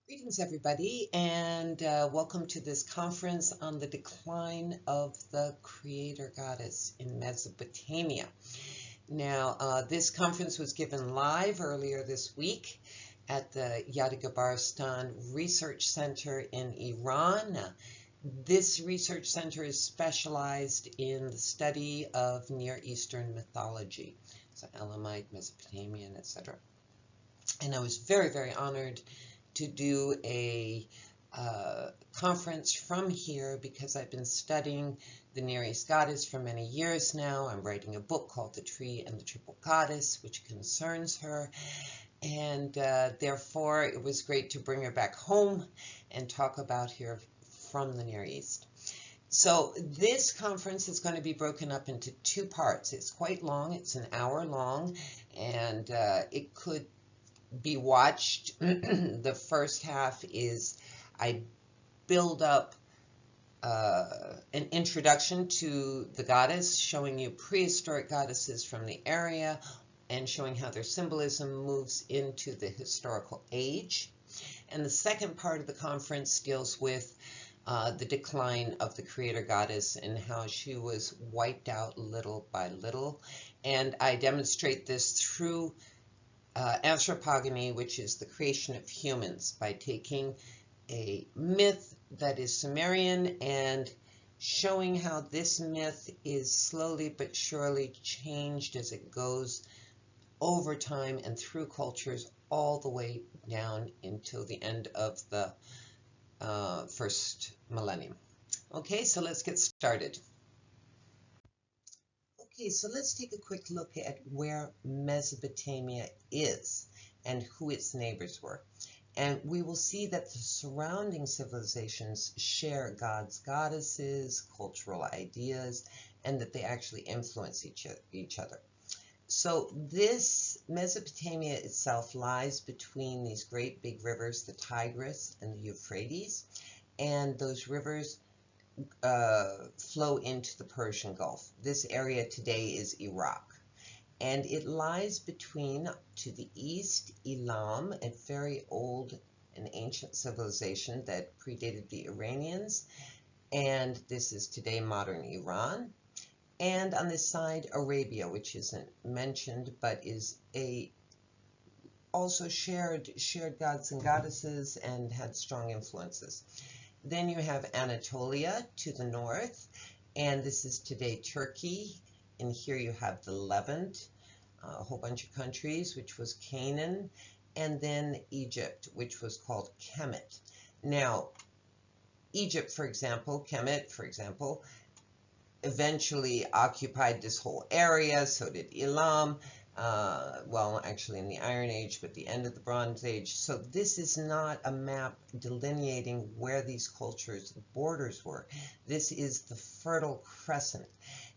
Greetings, everybody, and welcome to this conference on the decline of the creator goddess in Mesopotamia. Now, this conference was given live earlier this week at the Yadegarebastan Research Center in Iran. This research center is specialized in the study of Near Eastern mythology, so Elamite, Mesopotamian, etc. And I was very, very honored to do a conference from here because I've been studying the Near East goddess for many years now. I'm writing a book called The Tree and the Triple Goddess, which concerns her. And therefore, it was great to bring her back home and talk about her from the Near East. So this conference is going to be broken up into two parts. It's quite long. It's an hour long, and it could be watched. The first half is I build up an introduction to the goddess, showing you prehistoric goddesses from the area and showing how their symbolism moves into the historical age. And the second part of the conference deals with the decline of the creator goddess and how she was wiped out little by little. And I demonstrate this through anthropogony, which is the creation of humans, by taking a myth that is Sumerian and showing how this myth is slowly but surely changed as it goes over time and through cultures all the way down until the end of the first millennium. Okay, so let's get started. Okay, so let's take a quick look at where Mesopotamia is and who its neighbors were. And we will see that the surrounding civilizations share gods, goddesses, cultural ideas, and that they actually influence each other. So this Mesopotamia itself lies between these great big rivers, the Tigris and the Euphrates, and those rivers flow into the Persian Gulf. This area today is Iraq, and it lies between, to the east, Elam, a very old and ancient civilization that predated the Iranians, and this is today modern Iran. And on this side, Arabia, which isn't mentioned, but is also shared gods and goddesses and had strong influences. Then you have Anatolia to the north, and this is today Turkey. And here you have the Levant, a whole bunch of countries, which was Canaan, and then Egypt, which was called Kemet. Now, Egypt, for example, Kemet, for example, eventually occupied this whole area, so did Elam. Well, actually in the Iron Age, but the end of the Bronze Age. So this is not a map delineating where these cultures' borders were. This is the Fertile Crescent.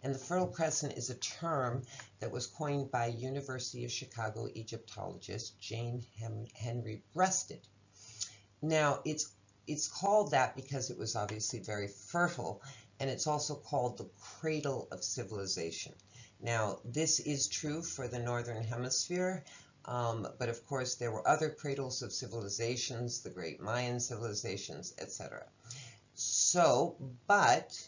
And the Fertile Crescent is a term that was coined by University of Chicago Egyptologist Jane Henry Breasted. Now, it's called that because it was obviously very fertile, and it's also called the cradle of civilization. Now, this is true for the Northern Hemisphere, but of course there were other cradles of civilizations, the great Mayan civilizations, etc. So, but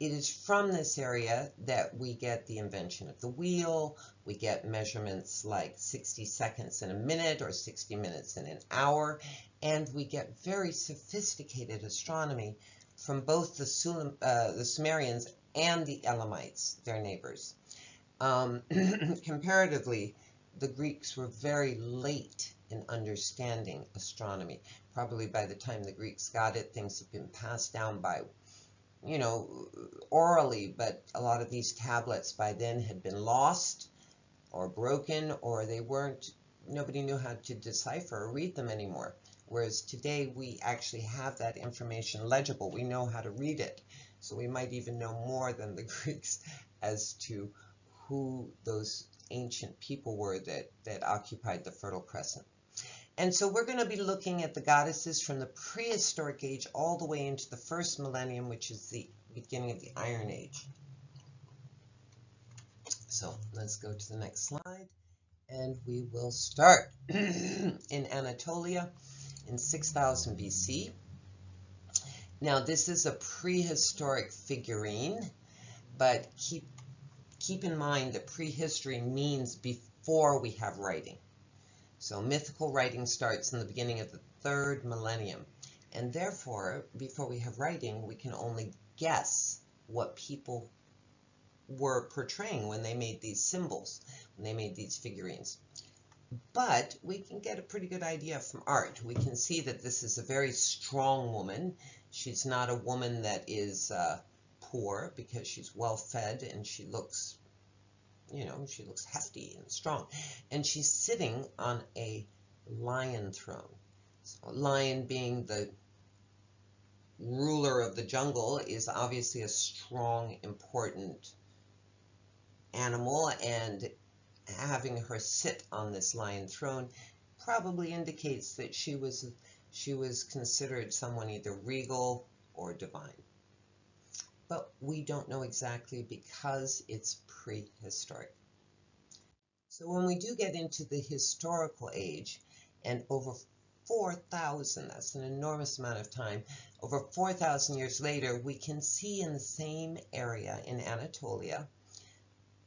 it is from this area that we get the invention of the wheel, we get measurements like 60 seconds in a minute or 60 minutes in an hour, and we get very sophisticated astronomy from both the Sumerians and the Elamites, their neighbors. Comparatively, the Greeks were very late in understanding astronomy. Probably by the time the Greeks got it, things have been passed down by, orally, but a lot of these tablets by then had been lost or broken, or nobody knew how to decipher or read them anymore. Whereas today we actually have that information legible. We know how to read it. So we might even know more than the Greeks as to who those ancient people were that occupied the Fertile Crescent. And so we're going to be looking at the goddesses from the prehistoric age all the way into the first millennium, which is the beginning of the Iron Age. So let's go to the next slide, and we will start. In Anatolia, in 6000 BC. Now, this is a prehistoric figurine, but keep in mind that prehistory means before we have writing. So mythical writing starts in the beginning of the 3rd millennium. And therefore, before we have writing, we can only guess what people were portraying when they made these symbols, when they made these figurines. But we can get a pretty good idea from art. We can see that this is a very strong woman. She's not a woman that is poor, because she's well fed and she looks, she looks hefty and strong. And she's sitting on a lion throne. So, lion being the ruler of the jungle is obviously a strong, important animal, and having her sit on this lion throne probably indicates that she was considered someone either regal or divine. But we don't know exactly because it's prehistoric. So when we do get into the historical age, and over 4,000, that's an enormous amount of time, over 4,000 years later, we can see in the same area in Anatolia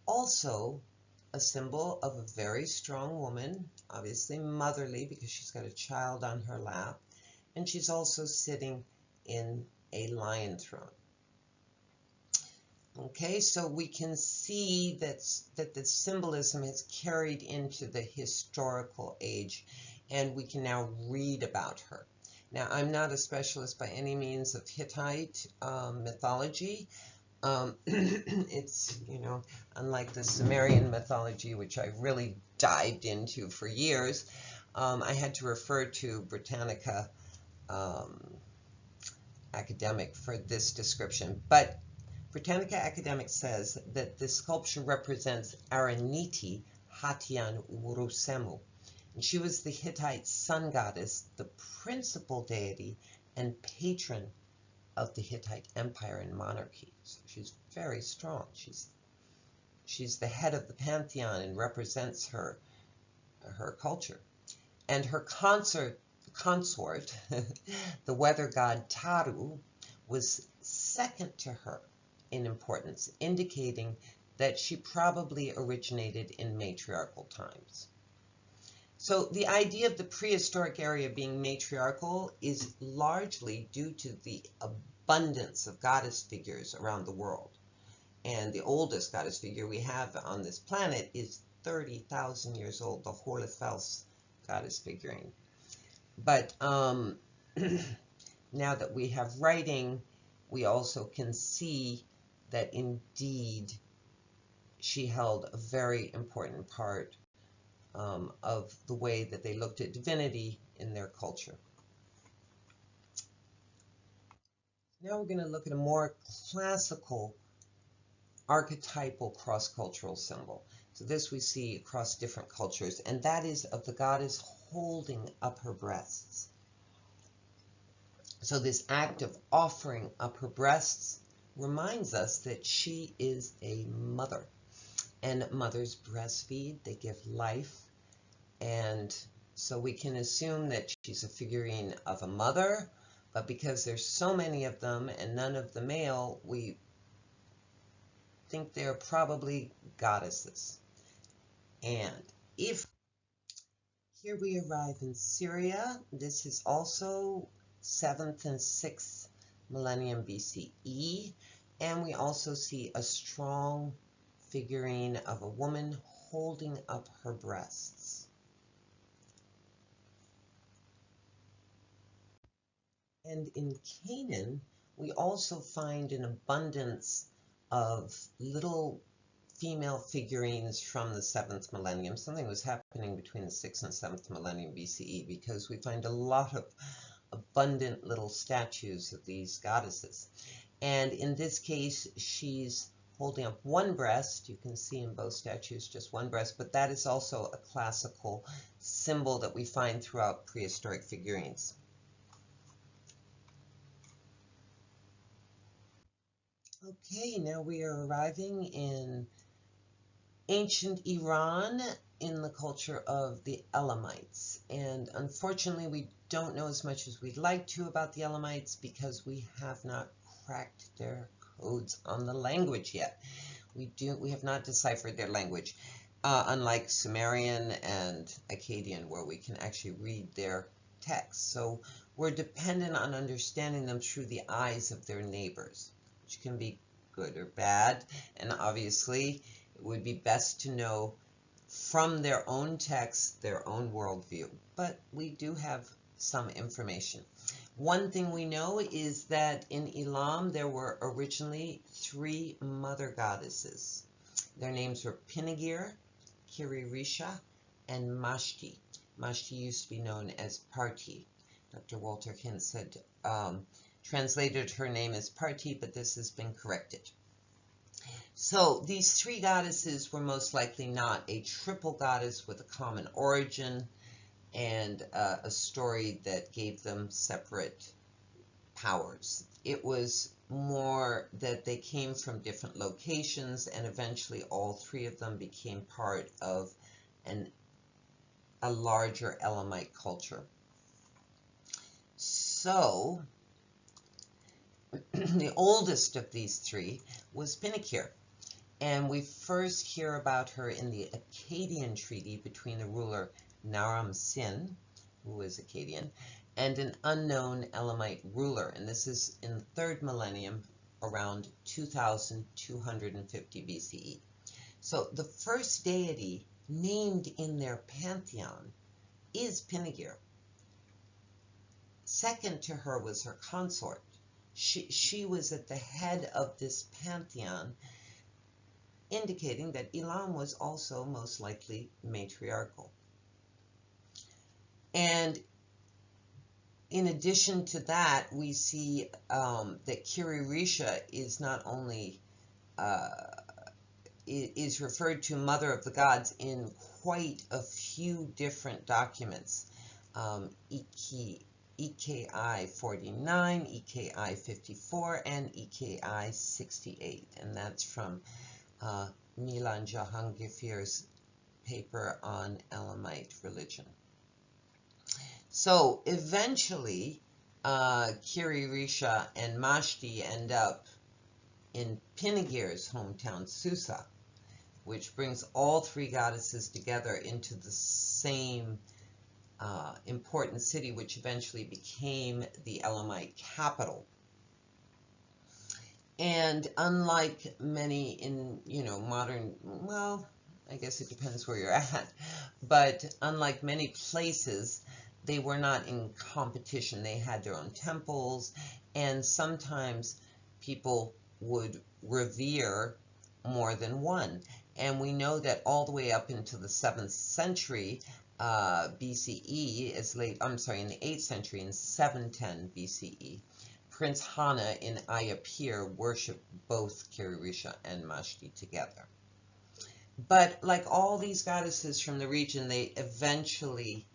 also a symbol of a very strong woman, obviously motherly because she's got a child on her lap, and she's also sitting in a lion throne. Okay, so we can see that the symbolism has carried into the historical age, and we can now read about her. Now, I'm not a specialist by any means of Hittite mythology. It's, unlike the Sumerian mythology, which I really dived into for years, I had to refer to Britannica Academic for this description. But Britannica Academic says that this sculpture represents Araniti Hatian Urusemu. And she was the Hittite sun goddess, the principal deity and patron of the Hittite Empire and monarchy. So she's very strong. She's the head of the pantheon and represents her culture. And her consort, the weather god Taru, was second to her in importance, indicating that she probably originated in matriarchal times. So the idea of the prehistoric area being matriarchal is largely due to the abundance of goddess figures around the world. And the oldest goddess figure we have on this planet is 30,000 years old, the Horlefels goddess figurine. But now that we have writing, we also can see that indeed she held a very important part of the way that they looked at divinity in their culture. Now we're going to look at a more classical archetypal cross-cultural symbol. So this we see across different cultures, and that is of the goddess holding up her breasts. So this act of offering up her breasts reminds us that she is a mother. And mothers breastfeed, they give life. And so we can assume that she's a figurine of a mother, but because there's so many of them and none of the male, we think they're probably goddesses. And if here we arrive in Syria, this is also 7th and 6th millennium BCE, and we also see a strong figurine of a woman holding up her breasts. And in Canaan, we also find an abundance of little female figurines from the 7th millennium. Something was happening between the 6th and 7th millennium BCE, because we find a lot of abundant little statues of these goddesses. And in this case, she's holding up one breast. You can see in both statues just one breast, but that is also a classical symbol that we find throughout prehistoric figurines. Okay, now we are arriving in ancient Iran, in the culture of the Elamites. And unfortunately, we don't know as much as we'd like to about the Elamites because we have not cracked their codes on the language yet. We have not deciphered their language, unlike Sumerian and Akkadian, where we can actually read their texts. So we're dependent on understanding them through the eyes of their neighbors, which can be good or bad. And obviously, it would be best to know from their own texts, their own worldview. But we do have some information. One thing we know is that in Elam, there were originally 3 mother goddesses. Their names were Pinigir, Kiririsha, and Mashti. Mashti used to be known as Parti. Dr. Walter Hintz had translated her name as Parti, but this has been corrected. So these 3 goddesses were most likely not a triple goddess with a common origin and a story that gave them separate powers. It was more that they came from different locations, and eventually all 3 of them became part of a larger Elamite culture. So the oldest of these 3 was Pinakir, and we first hear about her in the Akkadian treaty between the ruler Naram Sin, who was Akkadian, and an unknown Elamite ruler, and this is in the 3rd millennium, around 2250 BCE. So the first deity named in their pantheon is Pinigir. Second to her was her consort. She was at the head of this pantheon, indicating that Elam was also most likely matriarchal. And in addition to that, we see that Kiririsha is not only is referred to Mother of the Gods in quite a few different documents. EKI 49, EKI 54, and EKI 68, and that's from Milan Jahangir's paper on Elamite religion. So eventually, Kiririsha and Mashti end up in Pinigir's hometown, Susa, which brings all 3 goddesses together into the same important city, which eventually became the Elamite capital. And unlike many in, modern, well, I guess it depends where you're at, but unlike many places, they were not in competition. They had their own temples, and sometimes people would revere more than one. And we know that all the way up into the 7th century BCE, in the 8th century, in 710 BCE, Prince Hana in Ayapir worshipped both Kiririsha and Mashti together. But like all these goddesses from the region, they eventually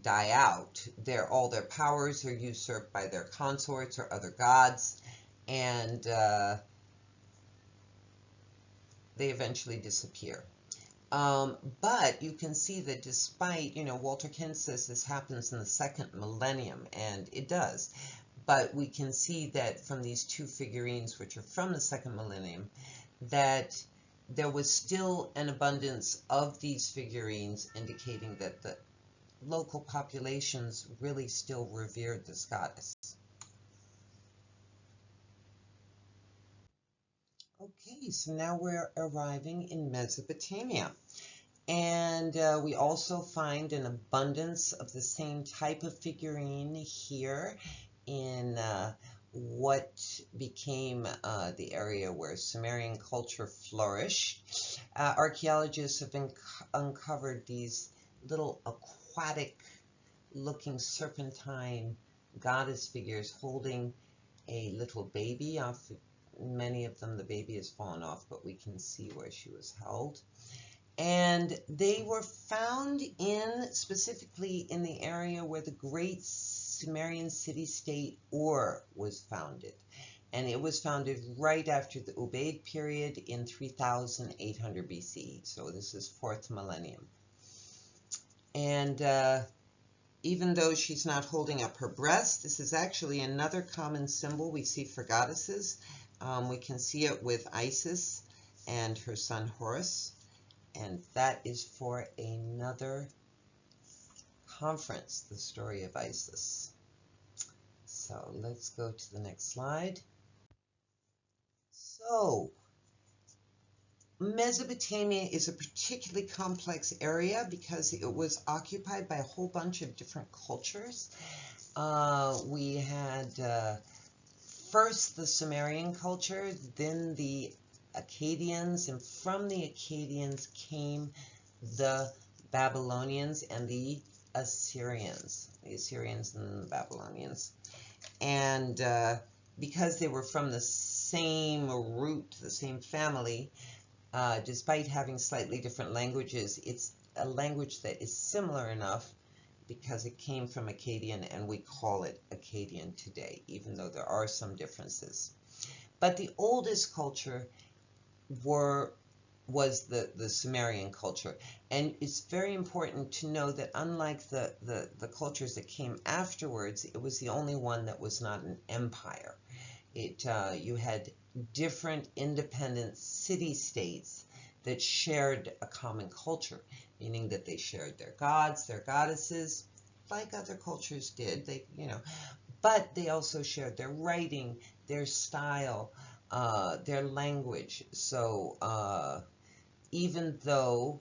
die out. All their powers are usurped by their consorts or other gods, and they eventually disappear. But you can see that despite, Walter Kent says this happens in the 2nd millennium, and it does. But we can see that from these 2 figurines, which are from the 2nd millennium, that there was still an abundance of these figurines, indicating that the local populations really still revered this goddess. Okay, so now we're arriving in Mesopotamia. And we also find an abundance of the same type of figurine here in what became the area where Sumerian culture flourished. Archaeologists have uncovered these little aquatic-looking serpentine goddess figures holding a little baby. Many of them, the baby has fallen off, but we can see where she was held. And they were found specifically in the area where the great Sumerian city-state Ur was founded. and it was founded right after the Ubaid period in 3800 BCE. So this is 4th millennium. And even though she's not holding up her breast, this is actually another common symbol we see for goddesses. We can see it with Isis and her son Horus, and that is for another conference, the story of Isis. So let's go to the next slide. So Mesopotamia is a particularly complex area because it was occupied by a whole bunch of different cultures. We had first the Sumerian culture, then the Akkadians, and from the Akkadians came the Babylonians and the Assyrians and the Babylonians. And because they were from the same root, the same family, despite having slightly different languages, it's a language that is similar enough because it came from Akkadian, and we call it Akkadian today, even though there are some differences. But the oldest culture was the Sumerian culture. And it's very important to know that unlike the cultures that came afterwards, it was the only one that was not an empire. You had different independent city-states that shared a common culture, meaning that they shared their gods, their goddesses, like other cultures did. But they also shared their writing, their style, their language. So even though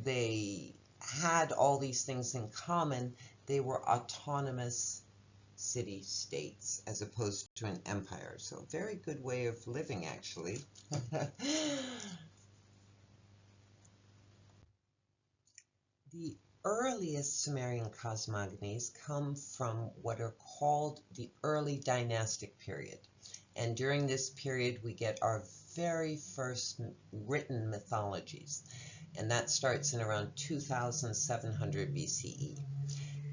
they had all these things in common, they were autonomous city-states as opposed to an empire. So a very good way of living, actually. The earliest Sumerian cosmogonies come from what are called the early dynastic period. And during this period, we get our very first written mythologies. And that starts in around 2700 BCE.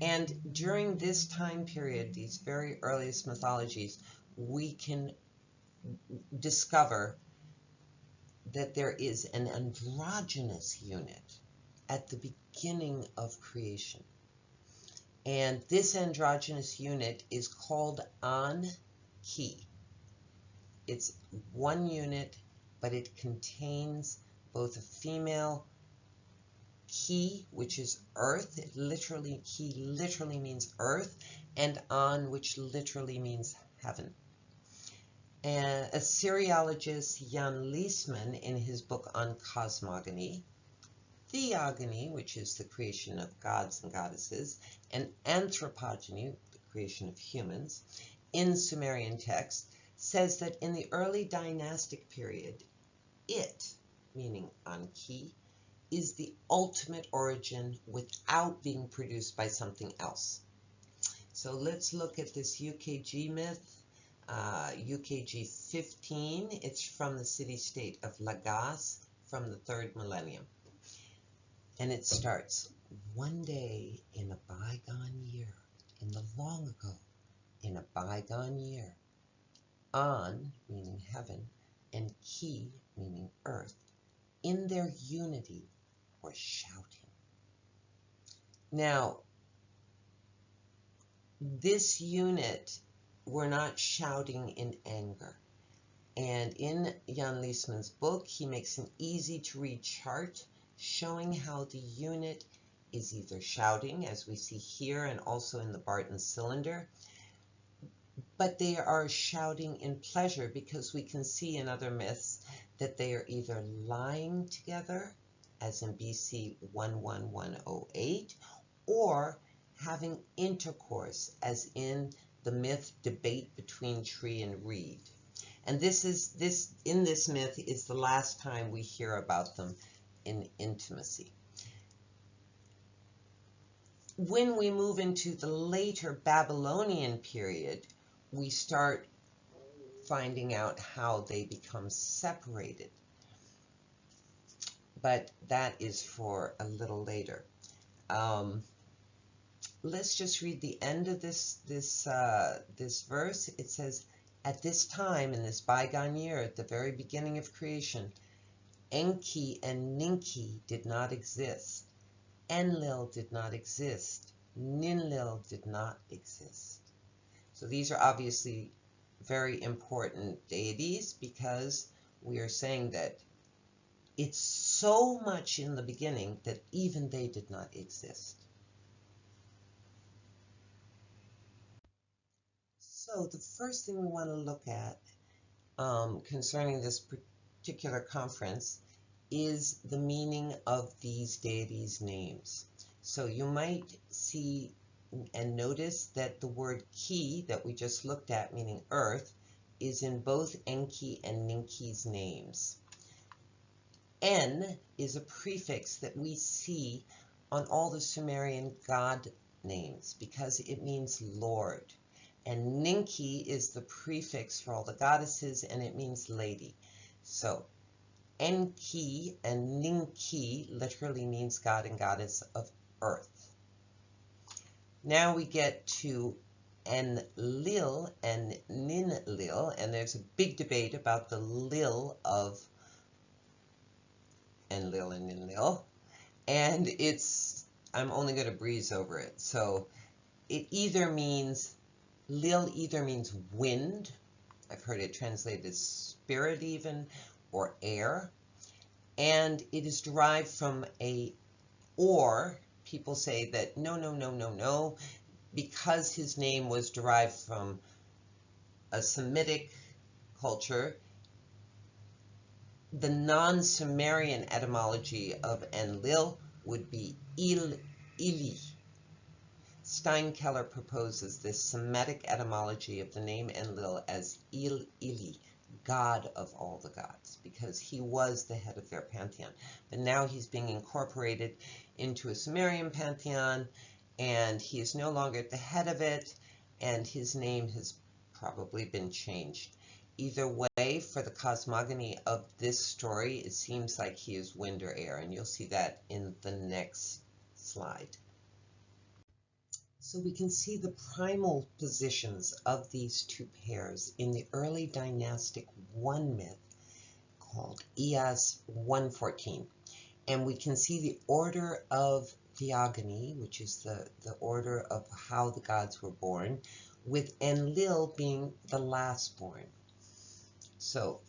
And during this time period, these very earliest mythologies, we can discover that there is an androgynous unit at the beginning of creation. And this androgynous unit is called An-Ki. It's one unit, but it contains both a female Ki, which is earth. Ki literally means earth, and An, which literally means heaven. And Assyriologist Jan Liesman, in his book on cosmogony, Theogony, which is the creation of gods and goddesses, and anthropogony, the creation of humans, in Sumerian texts, says that in the early dynastic period, it, meaning An-Ki, is the ultimate origin without being produced by something else. So let's look at this UKG myth, UKG 15. It's from the city-state of Lagash from the 3rd millennium. And it starts, one day in a bygone year, in the long ago, in a bygone year, An, meaning heaven, and Ki, meaning earth, in their unity were shouting. Now, this unit were not shouting in anger. And in Jan Liesman's book, he makes an easy-to-read chart showing how the unit is either shouting, as we see here and also in the Barton cylinder, but they are shouting in pleasure because we can see in other myths that they are either lying together, as in BC 11108, or having intercourse, as in the myth Debate Between Tree and Reed. And in this myth is the last time we hear about them in intimacy. When we move into the later Babylonian period, we start finding out how they become separated. But that is for a little later. Let's just read the end of this verse. It says, At this time, in this bygone year, at the very beginning of creation, Enki and Ninki did not exist. Enlil did not exist. Ninlil did not exist. So these are obviously very important deities because we are saying that it's so much in the beginning that even they did not exist. So the first thing we want to look at concerning this particular conference is the meaning of these deities' names. So you might see and notice that the word ki that we just looked at, meaning earth, is in both Enki and Ninki's names. En is a prefix that we see on all the Sumerian god names because it means Lord. And Ninki is the prefix for all the goddesses and it means lady. So Enki and Ninki literally means god and goddess of earth. Now we get to Enlil and Ninlil, and there's a big debate about the lil of Enlil and Ninlil, and I'm only going to breeze over it. So it either means, lil either means wind, I've heard it translated as spirit even, or air, and it is derived from people say that no, because his name was derived from a Semitic culture, the non-Sumerian etymology of Enlil would be ili. Steinkeller proposes this Semitic etymology of the name Enlil as ili, god of all the gods, because he was the head of their pantheon. But now he's being incorporated into a Sumerian pantheon, and he is no longer at the head of it, and his name has probably been changed. Either way, for the cosmogony of this story, it seems like he is wind or air, and you'll see that in the next slide. So we can see the primal positions of these two pairs in the early dynastic 1 myth called Eas 114. And we can see the order of Theogony, which is the order of how the gods were born, with Enlil being the last born. So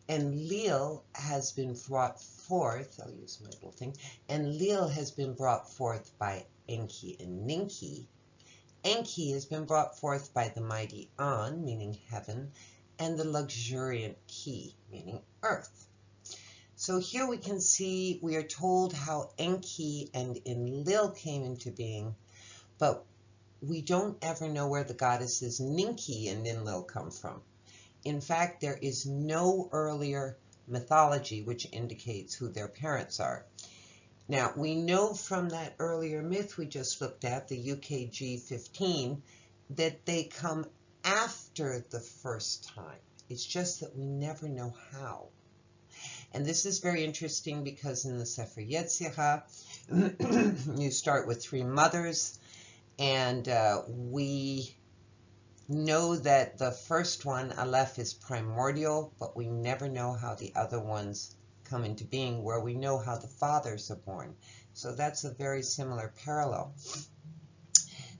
Enlil has been brought forth, I'll use my little thing, Enlil has been brought forth by Enki and Ninki. Enki has been brought forth by the mighty An, meaning heaven, and the luxuriant Ki, meaning earth. So here we can see, we are told how Enki and Enlil came into being, but we don't ever know where the goddesses Ninki and Ninlil come from. In fact, there is no earlier mythology which indicates who their parents are. Now, we know from that earlier myth we just looked at, the UKG 15, that they come after the first time. It's just that we never know how. And this is very interesting because in the Sefer Yetzirah, you start with 3 mothers, and we know that the first one, Aleph, is primordial, but we never know how the other ones come into being, where we know how the fathers are born. So that's a very similar parallel.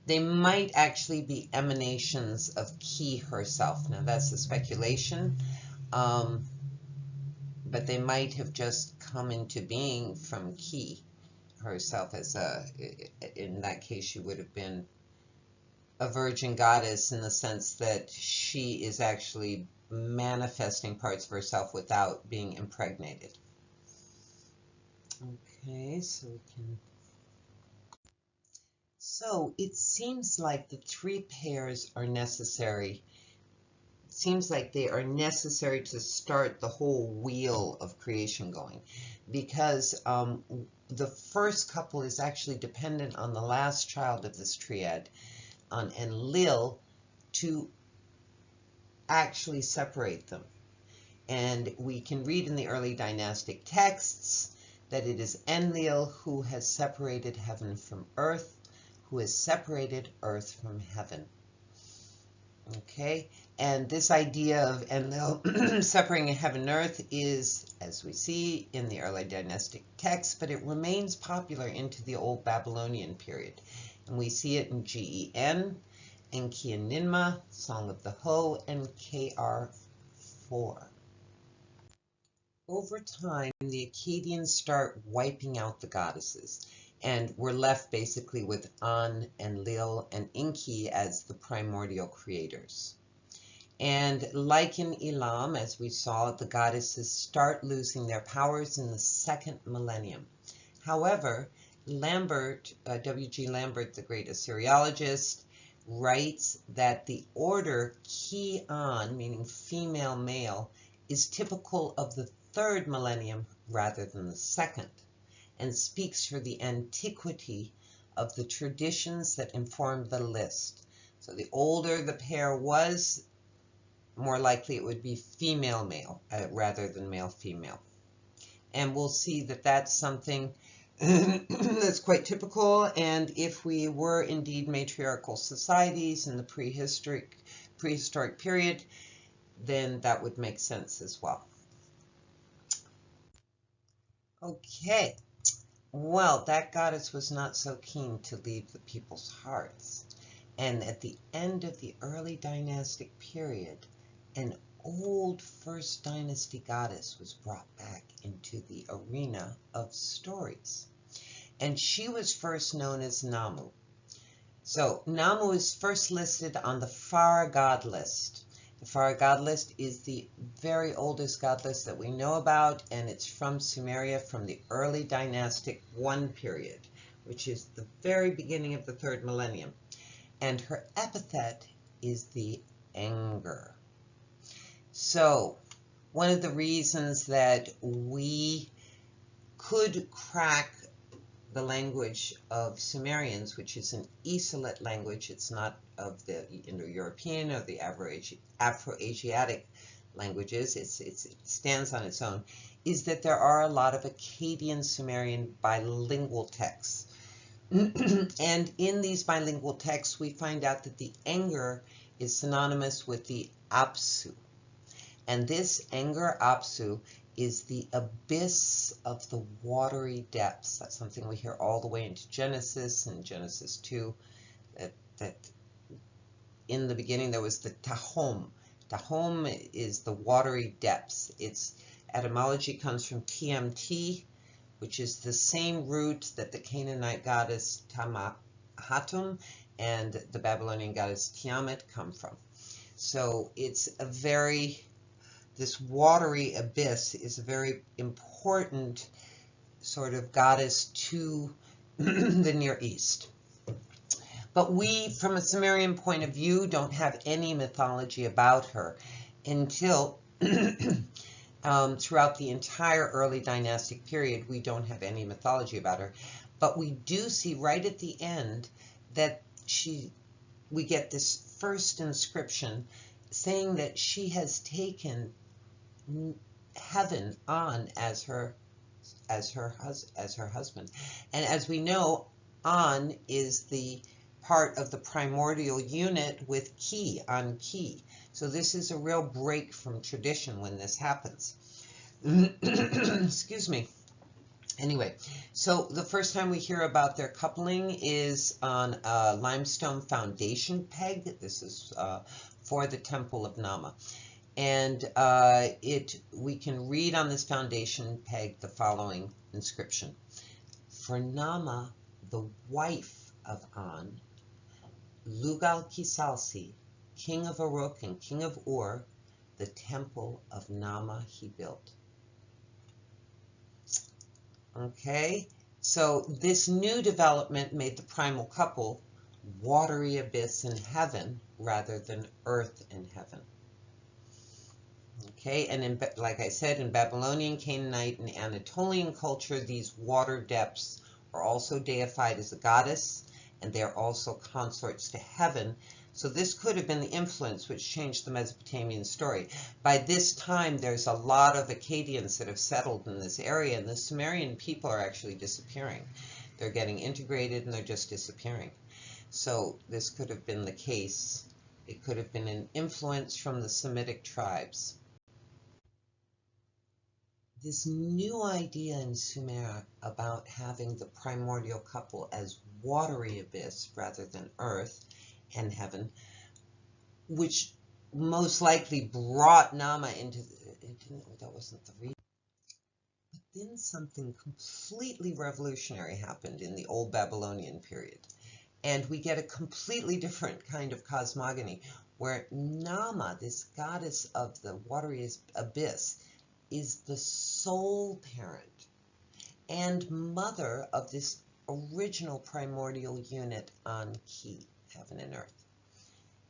They might actually be emanations of Ki herself. Now that's a speculation, but they might have just come into being from Ki herself as in that case she would have been a virgin goddess in the sense that she is actually manifesting parts of herself without being impregnated. Okay, so it seems like the 3 pairs are necessary. It seems like they are necessary to start the whole wheel of creation going, because the first couple is actually dependent on the last child of this triad, on Enlil, to actually separate them. And we can read in the early dynastic texts that it is Enlil who has separated heaven from earth, who has separated earth from heaven. Okay, and this idea of Enlil separating heaven and earth is, as we see, in the early dynastic texts, but it remains popular into the Old Babylonian period. And we see it in Gen, Enki and Ninmah, Song of the Hoe, and Kr4. Over time, the Akkadians start wiping out the goddesses, and we're left basically with An, Enlil, and Enki as the primordial creators. And like in Elam, as we saw, the goddesses start losing their powers in the second millennium. However, Lambert, W.G. Lambert, the great Assyriologist, writes that the order Ki-An, meaning female-male, is typical of the third millennium rather than the second, and speaks for the antiquity of the traditions that informed the list. So the older the pair was, more likely it would be female-male rather than male-female. And we'll see that that's something that's quite typical, and if we were indeed matriarchal societies in the prehistoric period, then that would make sense as well. Okay, well, that goddess was not so keen to leave the people's hearts, and at the end of the early dynastic period, an old first dynasty goddess was brought back into the arena of stories. And she was first known as Namu. So Namu is first listed on the Pharaoh god list. The Pharaoh god list is the very oldest god list that we know about, and it's from Sumeria from the early dynastic 1 period, which is the very beginning of the 3rd millennium. And her epithet is the anger. So one of the reasons that we could crack the language of Sumerians, which is an Isolate language, it's not of the Indo-European or the Afro-Asiatic languages, it stands on its own, is that there are a lot of Akkadian Sumerian bilingual texts. And in these bilingual texts, we find out that the anger is synonymous with the Apsu. And this anger Apsu is the abyss of the watery depths. That's something we hear all the way into Genesis and Genesis 2, that in the beginning there was the Tahom. Tahom is the watery depths. Its etymology comes from TMT, which is the same root that the Canaanite goddess Tamahatum and the Babylonian goddess Tiamat come from. So it's this watery abyss is a very important sort of goddess to the Near East. But we, from a Sumerian point of view, don't have any mythology about her until throughout the entire early dynastic period, we don't have any mythology about her. But we do see right at the end that we get this first inscription saying that she has taken heaven on as her husband. And as we know, An is the part of the primordial unit with Ki, An Ki. So this is a real break from tradition when this happens. Excuse me. Anyway, so the first time we hear about their coupling is on a limestone foundation peg. This is for the Temple of Nama. And we can read on this foundation peg the following inscription. For Nama, the wife of An, Lugal Kisalsi, king of Uruk and king of Ur, the temple of Nama he built. Okay, so this new development made the primal couple watery abyss in heaven rather than earth in heaven. Okay, and like I said, in Babylonian, Canaanite, and Anatolian culture, these water depths are also deified as a goddess, and they are also consorts to heaven. So this could have been the influence which changed the Mesopotamian story. By this time, there's a lot of Akkadians that have settled in this area, and the Sumerian people are actually disappearing. They're getting integrated, and they're just disappearing. So this could have been the case It could have been an influence from the Semitic tribes. This new idea in Sumer about having the primordial couple as watery abyss rather than earth and heaven, which most likely brought Nama into that wasn't the reason. But then something completely revolutionary happened in the Old Babylonian period. And we get a completely different kind of cosmogony, where Nama, this goddess of the watery abyss, is the sole parent and mother of this original primordial unit Anki, heaven and earth.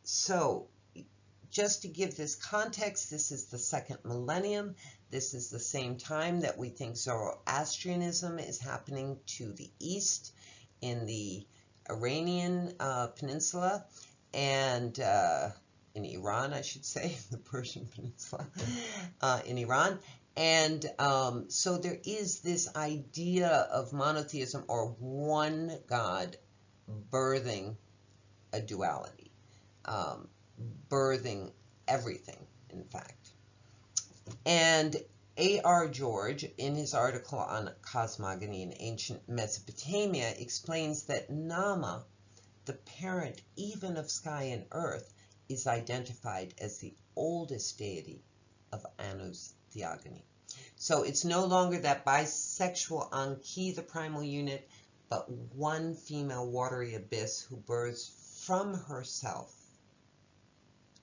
So, just to give this context, this is the 2nd millennium. This is the same time that we think Zoroastrianism is happening to the east in the Iranian peninsula and in Iran, I should say, the Persian peninsula in Iran. And so there is this idea of monotheism, or one God birthing a duality, birthing everything, in fact. And A.R. George, in his article on cosmogony in ancient Mesopotamia, explains that Nama, the parent even of sky and earth, is identified as the oldest deity of Anu's Theogony. So it's no longer that bisexual Anki, the primal unit, but one female watery abyss who births from herself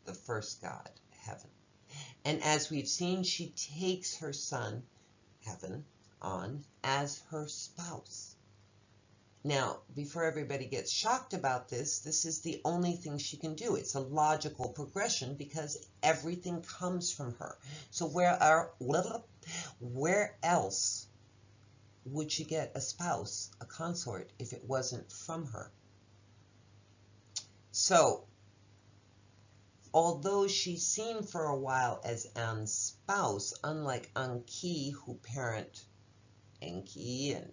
the first god, heaven. And as we've seen, she takes her son, heaven, on as her spouse. Now, before everybody gets shocked about this, this is the only thing she can do. It's a logical progression because everything comes from her. So where else would she get a spouse, a consort, if it wasn't from her? So, although she's seen for a while as An's spouse, unlike Anki, who parent Enki and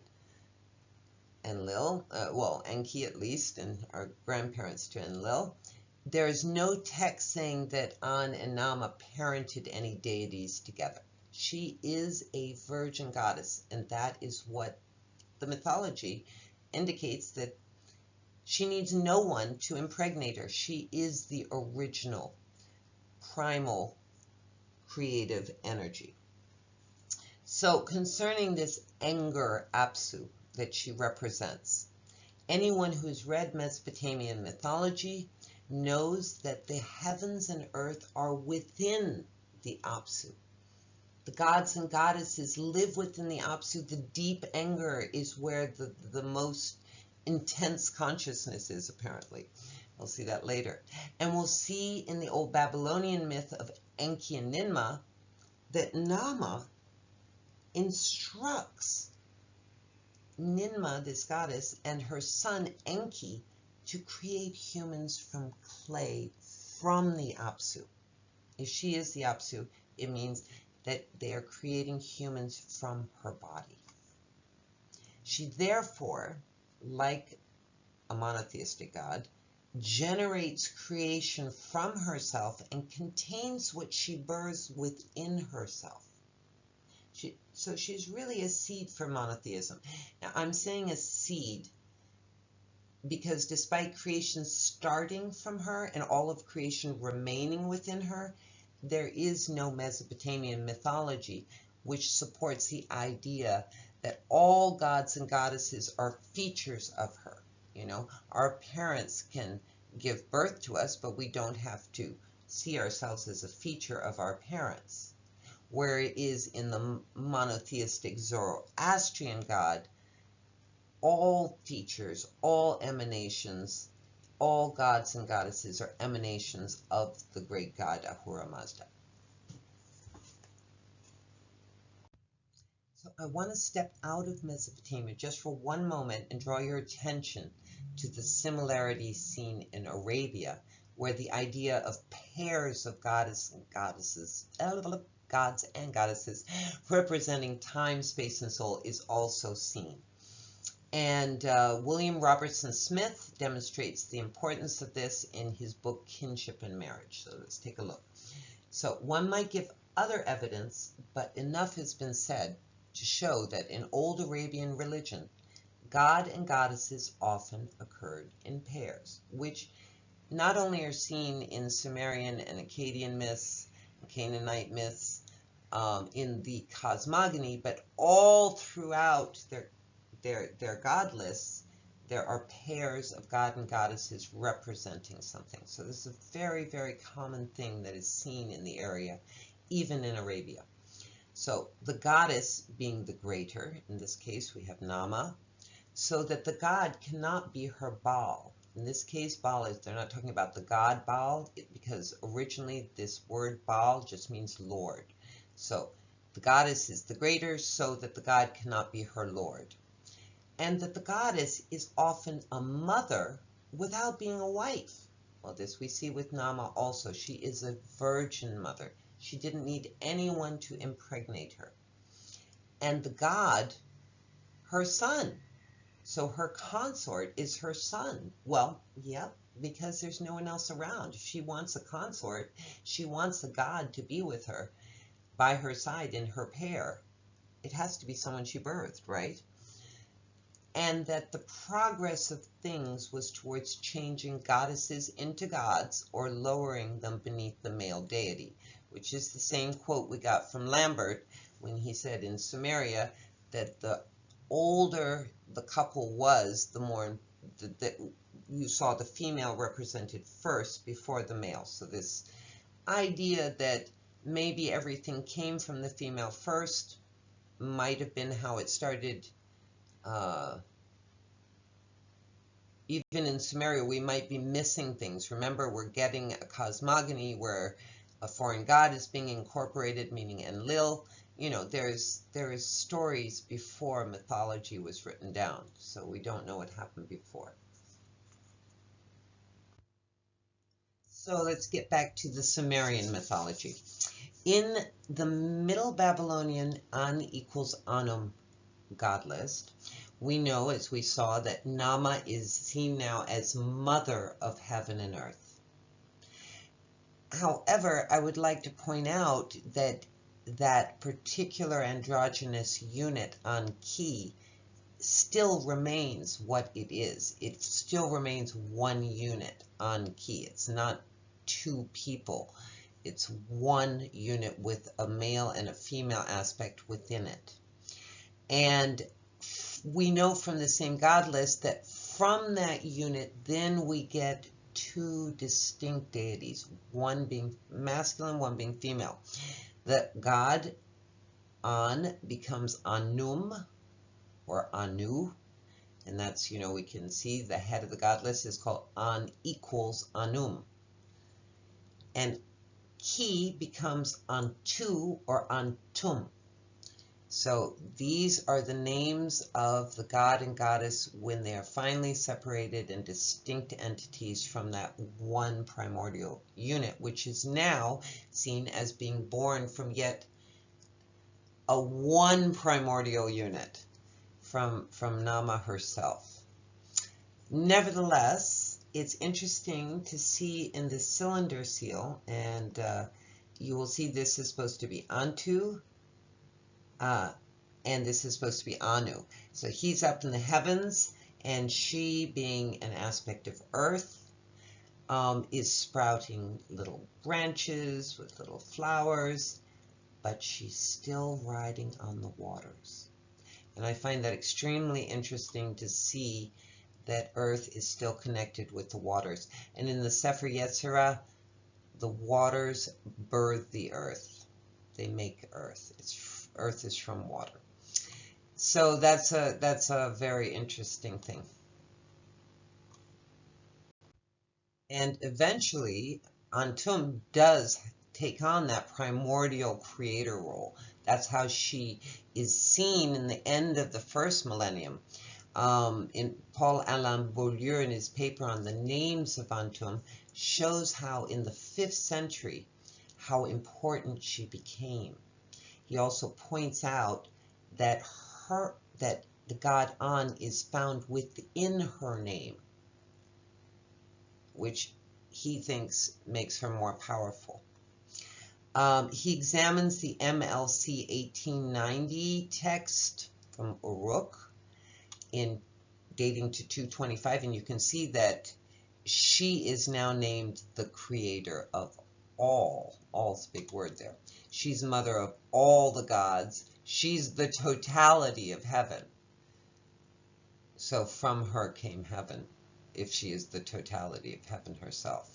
Enlil, well, Enki at least, and our grandparents to Enlil, there is no text saying that An and Nama parented any deities together. She is a virgin goddess, and that is what the mythology indicates, that she needs no one to impregnate her. She is the original, primal, creative energy. So concerning this Enger Apsu that she represents, anyone who's read Mesopotamian mythology knows that the heavens and earth are within the Apsu. The gods and goddesses live within the Apsu. The deep Enger is where the most intense consciousness is, apparently. We'll see that later. And we'll see in the old Babylonian myth of Enki and Ninmah that Nama instructs Ninmah, this goddess, and her son Enki to create humans from clay from the Apsu. If she is the Apsu, it means that they are creating humans from her body. She therefore, like a monotheistic god, generates creation from herself and contains what she births within herself. So she's really a seed for monotheism. Now, I'm saying a seed because despite creation starting from her and all of creation remaining within her, there is no Mesopotamian mythology which supports the idea that all gods and goddesses are features of her. You know, our parents can give birth to us, but we don't have to see ourselves as a feature of our parents. Where it is in the monotheistic Zoroastrian god, all features, all emanations, all gods and goddesses are emanations of the great god Ahura Mazda. So I want to step out of Mesopotamia just for one moment and draw your attention to the similarities seen in Arabia, where the idea of pairs of gods and goddesses representing time, space, and soul is also seen. And William Robertson Smith demonstrates the importance of this in his book Kinship and Marriage. So let's take a look. So one might give other evidence, but enough has been said to show that in old Arabian religion, god and goddesses often occurred in pairs, which not only are seen in Sumerian and Akkadian myths, Canaanite myths, in the Cosmogony, but all throughout their god lists, there are pairs of god and goddesses representing something. So this is a very, very common thing that is seen in the area, even in Arabia. So the goddess being the greater, in this case we have Nama, so that the god cannot be her Baal. In this case, Baal is, they're not talking about the god Baal, because originally this word Baal just means Lord. So the goddess is the greater so that the god cannot be her Lord. And that the goddess is often a mother without being a wife. Well, this we see with Nama also. She is a virgin mother. She didn't need anyone to impregnate her. And the god, her son. So her consort is her son. Well, yeah, because there's no one else around. If she wants a consort, she wants a god to be with her, by her side in her pair. It has to be someone she birthed, right? And that the progress of things was towards changing goddesses into gods or lowering them beneath the male deity, which is the same quote we got from Lambert when he said in Sumeria that the older the couple was, the more that you saw the female represented first before the male. So this idea that maybe everything came from the female first might have been how it started. Even in Sumeria, we might be missing things. Remember, we're getting a cosmogony where a foreign god is being incorporated, meaning Enlil. You know, there is stories before mythology was written down, so we don't know what happened before. So let's get back to the Sumerian mythology. In the Middle Babylonian An equals Anum god list, we know, as we saw, that Nama is seen now as mother of heaven and earth. However, I would like to point out that that particular androgynous unit on Ki still remains what it is. It still remains one unit on Ki. It's not two people. It's one unit with a male and a female aspect within it. And we know from the same god list that from that unit, then we get two distinct deities, one being masculine, one being female. The god An becomes Anum or Anu, and that's, you know, we can see the head of the god list is called An equals Anum. And Ki becomes Antu or Antum. So these are the names of the god and goddess when they are finally separated and distinct entities from that one primordial unit, which is now seen as being born from yet a one primordial unit from Nama herself. Nevertheless, it's interesting to see in the cylinder seal, and you will see this is supposed to be Antu, and this is supposed to be Anu. So he's up in the heavens, and she, being an aspect of earth, is sprouting little branches with little flowers, but she's still riding on the waters. And I find that extremely interesting to see that earth is still connected with the waters. And in the Sefer Yetzirah, the waters birth the earth. They make earth. Earth is from water. So that's a very interesting thing. And eventually, Antum does take on that primordial creator role. That's how she is seen in the end of the first millennium. In Paul Alain Beaulieu, in his paper on the names of Antum, shows how in the 5th century, how important she became. He also points out that the god An is found within her name, which he thinks makes her more powerful. He examines the MLC 1890 text from Uruk in dating to 225, and you can see that she is now named the creator of all. All's a big word there. She's mother of all the gods. She's the totality of heaven. So from her came heaven, if she is the totality of heaven herself.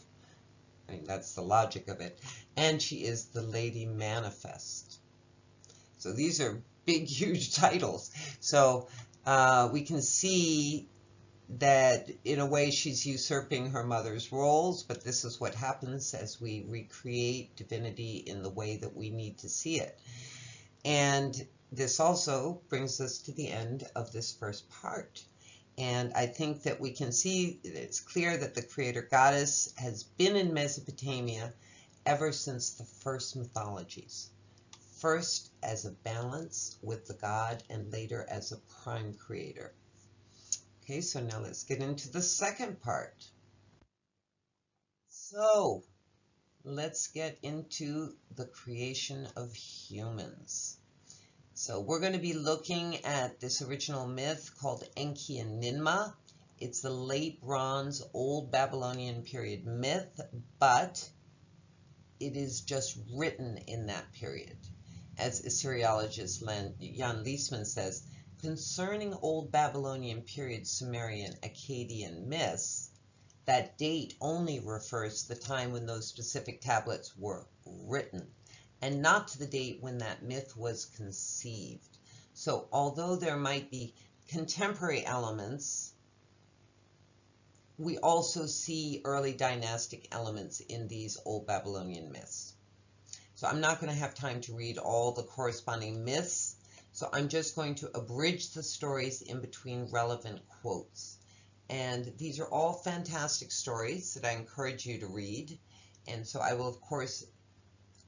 I mean, that's the logic of it. And she is the Lady Manifest. So these are big, huge titles. So we can see that in a way she's usurping her mother's roles, but this is what happens as we recreate divinity in the way that we need to see it. And this also brings us to the end of this first part. And I think that we can see it's clear that the creator goddess has been in Mesopotamia ever since the first mythologies. First as a balance with the god and later as a prime creator. Okay, so now let's get into the second part. So let's get into the creation of humans. So we're going to be looking at this original myth called Enki and Ninmah. It's the late Bronze, Old Babylonian period myth, but it is just written in that period. As Assyriologist Jan Liesman says, concerning Old Babylonian period Sumerian Akkadian myths, that date only refers to the time when those specific tablets were written, and not to the date when that myth was conceived. So although there might be contemporary elements, we also see early dynastic elements in these Old Babylonian myths. So I'm not going to have time to read all the corresponding myths, so I'm just going to abridge the stories in between relevant quotes. And these are all fantastic stories that I encourage you to read. And so I will, of course,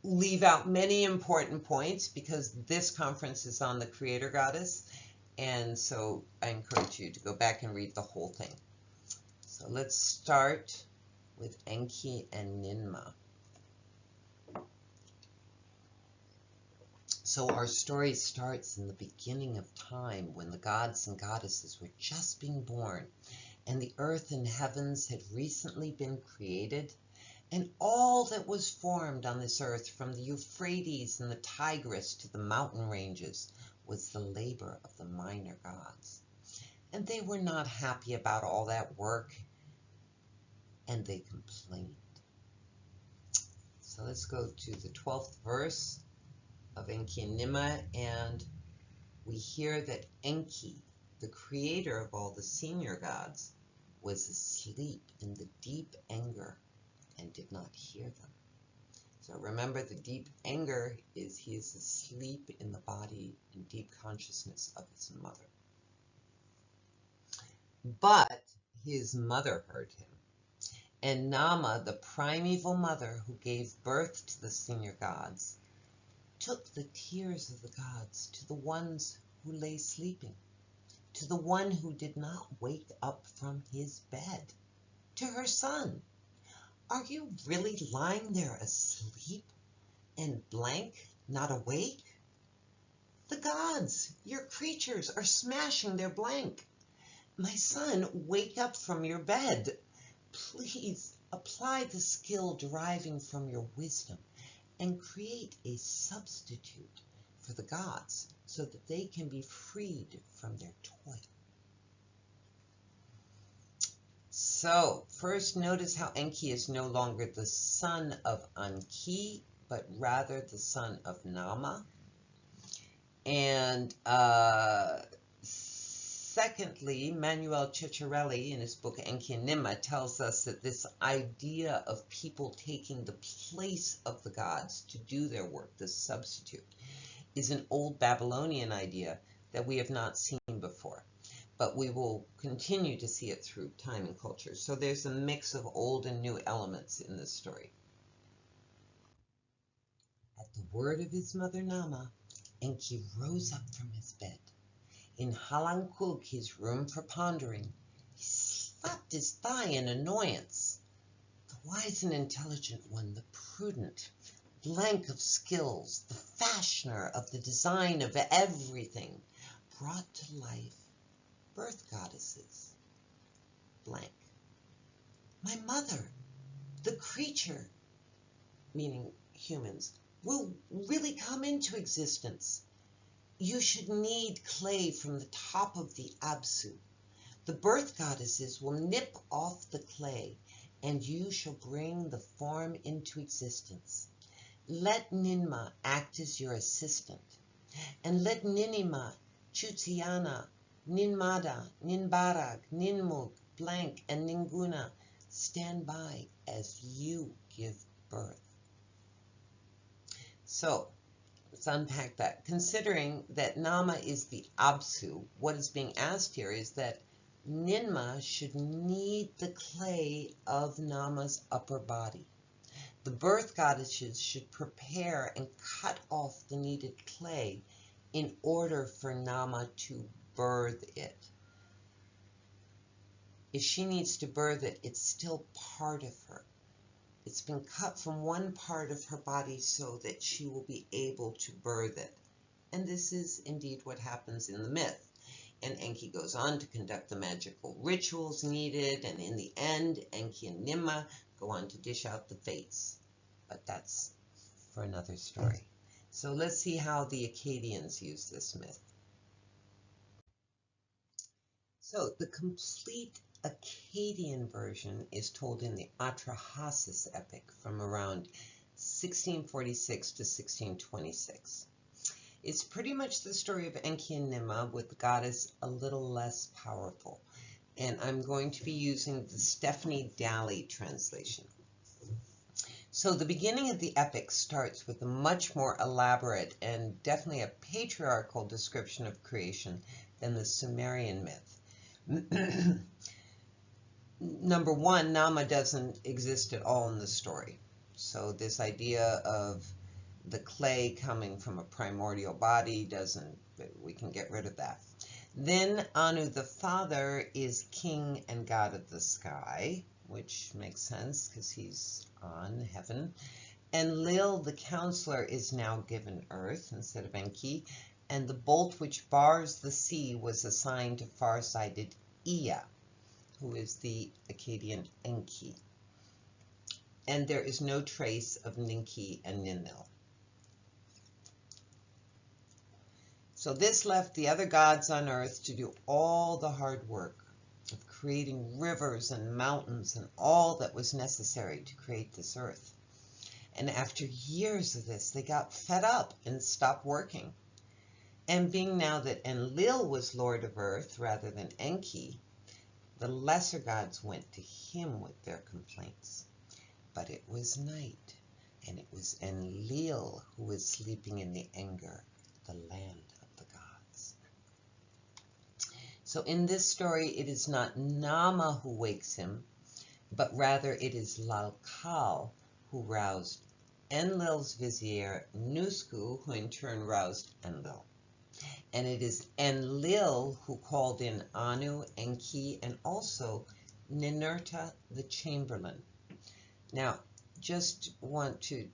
leave out many important points because this conference is on the creator goddess. And so I encourage you to go back and read the whole thing. So let's start with Enki and Ninmah. So our story starts in the beginning of time when the gods and goddesses were just being born and the earth and heavens had recently been created, and all that was formed on this earth from the Euphrates and the Tigris to the mountain ranges was the labor of the minor gods. And they were not happy about all that work, and they complained. So let's go to the 12th verse of Enki and Ninmah, and we hear that Enki, the creator of all the senior gods, was asleep in the deep anger and did not hear them. So remember, the deep anger is he is asleep in the body in deep consciousness of his mother. But his mother heard him. And Nama, the primeval mother who gave birth to the senior gods, took the tears of the gods to the ones who lay sleeping, to the one who did not wake up from his bed, to her son. Are you really lying there asleep and blank, not awake? The gods, your creatures, are smashing their blank. My son, wake up from your bed. Please apply the skill deriving from your wisdom and create a substitute for the gods so that they can be freed from their toil. So first notice how Enki is no longer the son of Anki, but rather the son of Nama. And secondly, Manuel Ciccarelli in his book Enki and Ninmah tells us that this idea of people taking the place of the gods to do their work, this substitute, is an old Babylonian idea that we have not seen before. But we will continue to see it through time and culture. So there's a mix of old and new elements in this story. At the word of his mother Nama, Enki rose up from his bed. In Halankuk, his room for pondering, he slapped his thigh in annoyance. The wise and intelligent one, the prudent, blank of skills, the fashioner of the design of everything, brought to life birth goddesses, blank. My mother, the creature, meaning humans, will really come into existence. You should knead clay from the top of the Absu. The birth goddesses will nip off the clay, and you shall bring the form into existence. Let Ninma act as your assistant, and let Ninima, Chutiana, Ninmada, Ninbarag, Ninmug, blank, and Ninguna stand by as you give birth. So, let's unpack that. Considering that Nama is the Absu, what is being asked here is that Ninma should knead the clay of Nama's upper body. The birth goddesses should prepare and cut off the kneaded clay in order for Nama to birth it. If she needs to birth it, it's still part of her. It's been cut from one part of her body so that she will be able to birth it. And this is indeed what happens in the myth. And Enki goes on to conduct the magical rituals needed, and in the end, Enki and Ninma go on to dish out the fates. But that's for another story. So let's see how the Akkadians use this myth. So the complete Akkadian version is told in the Atrahasis epic from around 1646 to 1626. It's pretty much the story of Enki and Ninma, with the goddess a little less powerful. And I'm going to be using the Stephanie Daly translation. So the beginning of the epic starts with a much more elaborate and definitely a patriarchal description of creation than the Sumerian myth. Number one, Nama doesn't exist at all in the story. So this idea of the clay coming from a primordial body we can get rid of that. Then Anu the father is king and god of the sky, which makes sense because he's on heaven. And Lil the counselor is now given earth instead of Enki, and the bolt which bars the sea was assigned to far-sighted Ea, who is the Akkadian Enki. And there is no trace of Ninki and Ninil. So this left the other gods on earth to do all the hard work of creating rivers and mountains and all that was necessary to create this earth. And after years of this, they got fed up and stopped working. And being now that Enlil was lord of earth rather than Enki, the lesser gods went to him with their complaints. But it was night, and it was Enlil who was sleeping in the Enger, the land of the gods. So in this story, it is not Nama who wakes him, but rather it is Lalkal who roused Enlil's vizier Nusku, who in turn roused Enlil. And it is Enlil who called in Anu, Enki, and also Ninurta the chamberlain. Now, just want to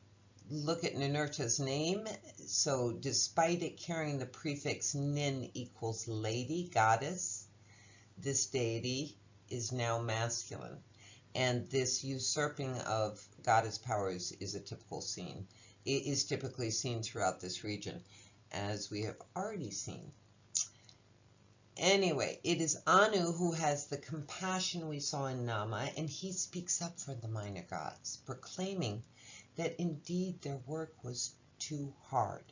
look at Ninurta's name. So despite it carrying the prefix Nin equals lady, goddess, this deity is now masculine. And this usurping of goddess powers is a typical scene. It is typically seen throughout this region, as we have already seen. Anyway, it is Anu who has the compassion we saw in Nama, and he speaks up for the minor gods, proclaiming that indeed their work was too hard.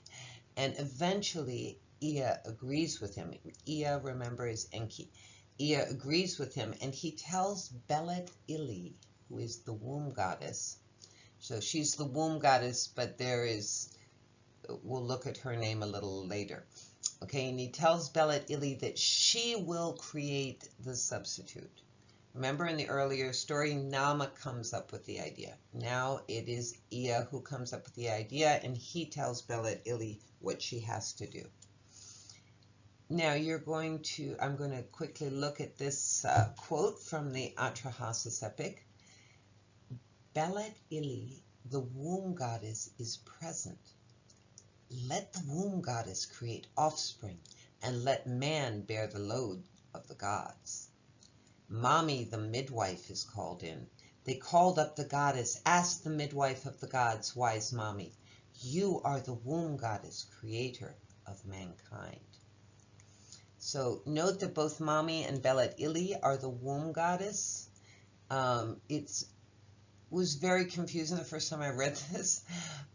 And eventually, Ea agrees with him. Ea, remember, is Enki. Ea agrees with him, and he tells belet-ili, who is the womb goddess. So she's the womb goddess, but we'll look at her name a little later. Okay, and he tells belet-ili that she will create the substitute. Remember in the earlier story, Nama comes up with the idea. Now it is Ea who comes up with the idea, and he tells belet-ili what she has to do. Now I'm going to quickly look at this quote from the Atrahasis epic. Belet-ili, the womb goddess, is present. Let the womb goddess create offspring, and let man bear the load of the gods. Mami, the midwife, is called in. They called up the goddess, asked the midwife of the gods, wise Mami, you are the womb goddess, creator of mankind. So note that both Mami and Belet-ili are the womb goddess. It was very confusing the first time I read this,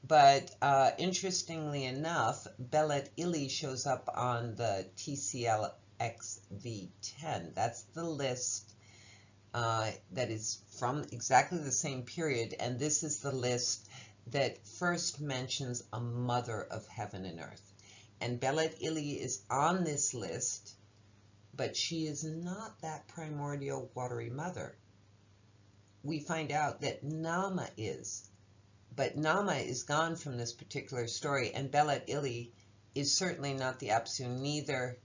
but interestingly enough, Belet-ili shows up on the TCLXV10. That's the list that is from exactly the same period, and this is the list that first mentions a mother of heaven and earth. And Belet-ili is on this list, but she is not that primordial watery mother. We find out that Nama is, but Nama is gone from this particular story, and Belet-ili is certainly not the Apsu, neither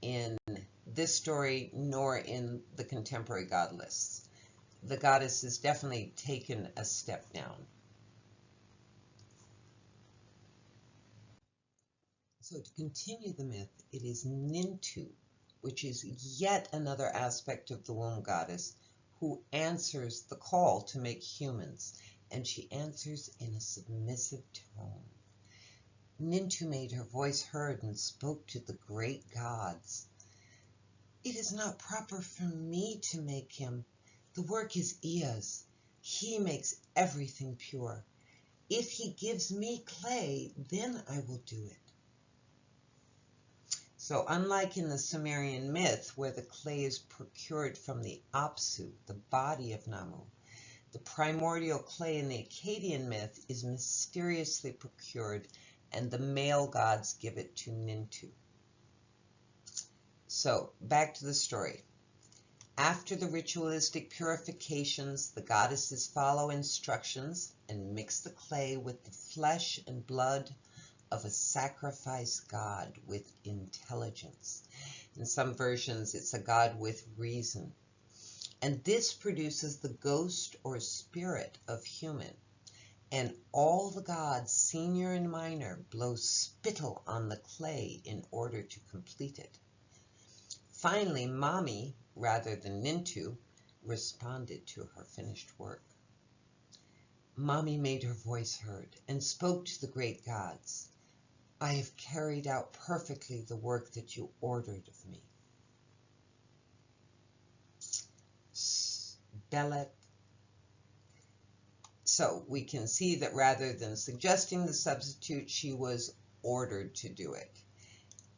in this story nor in the contemporary god lists. The goddess has definitely taken a step down. So to continue the myth, it is Nintu, which is yet another aspect of the womb goddess, who answers the call to make humans, and she answers in a submissive tone. Nintu made her voice heard and spoke to the great gods. It is not proper for me to make him. The work is Ea's. He makes everything pure. If he gives me clay, then I will do it. So unlike in the Sumerian myth, where the clay is procured from the Apsu, the body of Namu, the primordial clay in the Akkadian myth is mysteriously procured, and the male gods give it to Nintu. So back to the story. After the ritualistic purifications, the goddesses follow instructions and mix the clay with the flesh and blood of a sacrifice god with intelligence. In some versions, it's a god with reason. And this produces the ghost or spirit of human. And all the gods, senior and minor, blow spittle on the clay in order to complete it. Finally, Mami, rather than Nintu, responded to her finished work. Mami made her voice heard and spoke to the great gods. I have carried out perfectly the work that you ordered of me. So we can see that rather than suggesting the substitute, she was ordered to do it.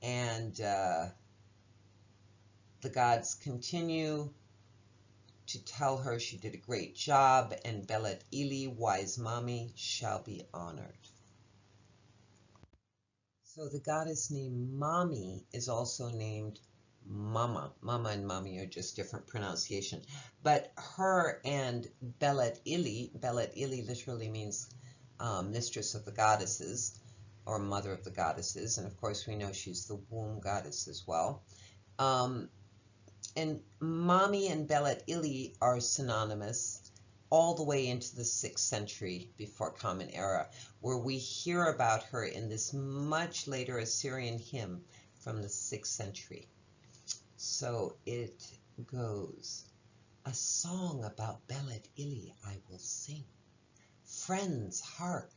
And the gods continue to tell her she did a great job, and Belet-ili, wise Mami, shall be honored. So the goddess named Mami is also named Mama. Mama and Mami are just different pronunciation. But her and Belet-ili, Belet-ili literally means mistress of the goddesses, or mother of the goddesses. And of course we know she's the womb goddess as well. And Mami and Belet-ili are synonymous all the way into the 6th century before Common Era, where we hear about her in this much later Assyrian hymn from the 6th century. So it goes, a song about Belet-ili I will sing. Friends, hark.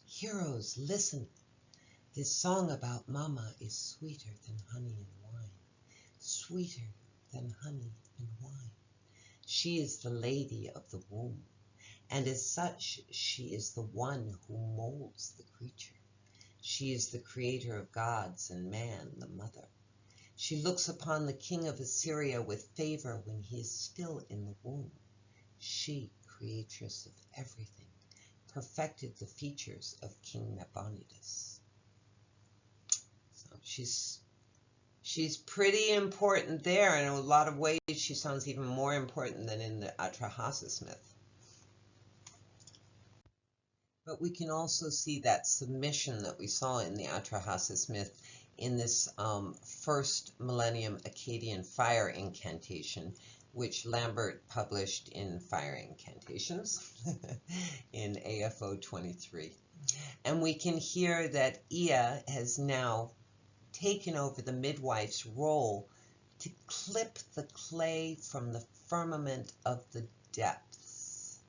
Heroes, listen. This song about Mama is sweeter than honey and wine. Sweeter than honey and wine. She is the lady of the womb, and as such, she is the one who molds the creature. She is the creator of gods and man, the mother. She looks upon the king of Assyria with favor when he is still in the womb. She, creatress of everything, perfected the features of King Nabonidus. So she's pretty important there, and in a lot of ways she sounds even more important than in the Atrahasis myth. But we can also see that submission that we saw in the Atrahasis myth in this first millennium Akkadian fire incantation, which Lambert published in Fire Incantations in AFO 23. And we can hear that Ea has now taken over the midwife's role to clip the clay from the firmament of the depths.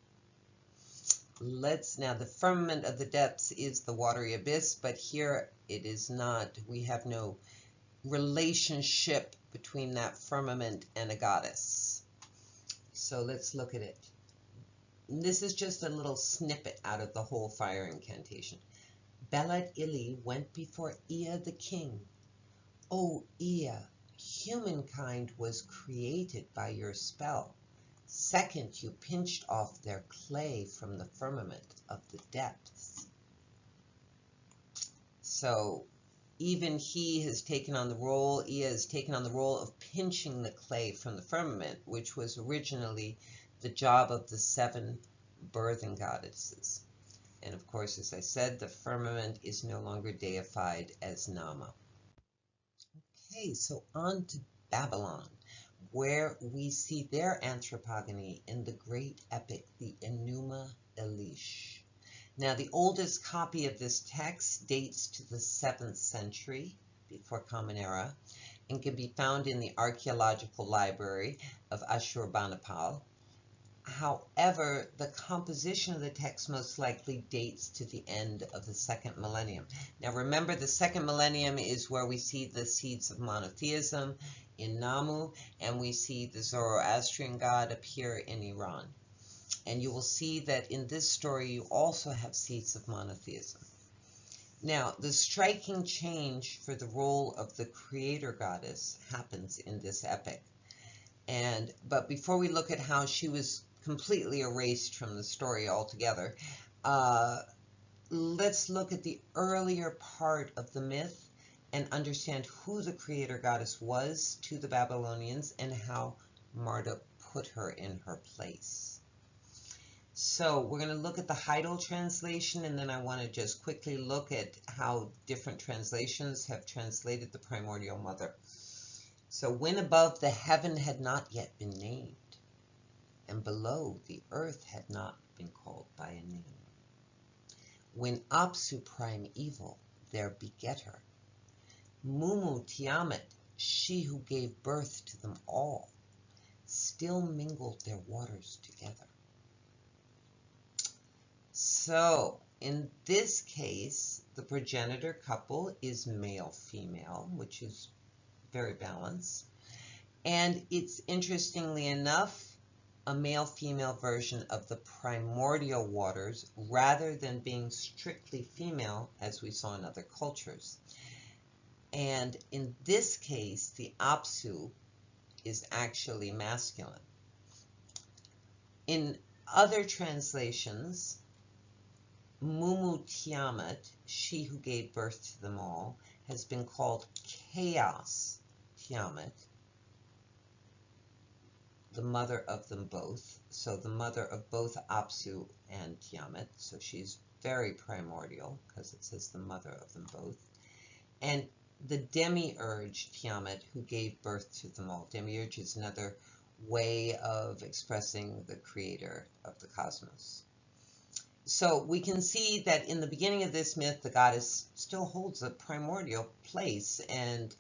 Now the firmament of the depths is the watery abyss, but here it is not. We have no relationship between that firmament and a goddess. So let's look at it. This is just a little snippet out of the whole fire incantation. Belet-ili went before Ea the king. O Ea, humankind was created by your spell. Second, you pinched off their clay from the firmament of the depths. So even he has taken on the role, Ea has taken on the role of pinching the clay from the firmament, which was originally the job of the 7 birthing goddesses. And of course, as I said, the firmament is no longer deified as Namu. Okay, so on to Babylon, where we see their anthropogony in the great epic, the Enuma Elish. Now, the oldest copy of this text dates to the 7th century before Common Era and can be found in the Archaeological Library of Ashurbanipal. However, the composition of the text most likely dates to the end of the 2nd millennium. Now remember, the 2nd millennium is where we see the seeds of monotheism in Namu, and we see the Zoroastrian god appear in Iran. And you will see that in this story you also have seeds of monotheism. Now, the striking change for the role of the creator goddess happens in this epic. But before we look at how she was completely erased from the story altogether, let's look at the earlier part of the myth and understand who the creator goddess was to the Babylonians and how Marduk put her in her place. So we're going to look at the Heidel translation, and then I want to just quickly look at how different translations have translated the primordial mother. So when above the heaven had not yet been named, and below the earth had not been called by a name. When Apsu primeval, their begetter, Mumu Tiamat, she who gave birth to them all, still mingled their waters together. So in this case, the progenitor couple is male-female, which is very balanced. And it's interestingly enough, a male-female version of the primordial waters rather than being strictly female as we saw in other cultures. And in this case, the Apsu is actually masculine. In other translations, Mumu Tiamat, she who gave birth to them all, has been called Chaos Tiamat, the mother of them both. So the mother of both Apsu and Tiamat. So she's very primordial because it says the mother of them both. And the demiurge Tiamat, who gave birth to them all. Demiurge is another way of expressing the creator of the cosmos. So we can see that in the beginning of this myth, the goddess still holds a primordial place, and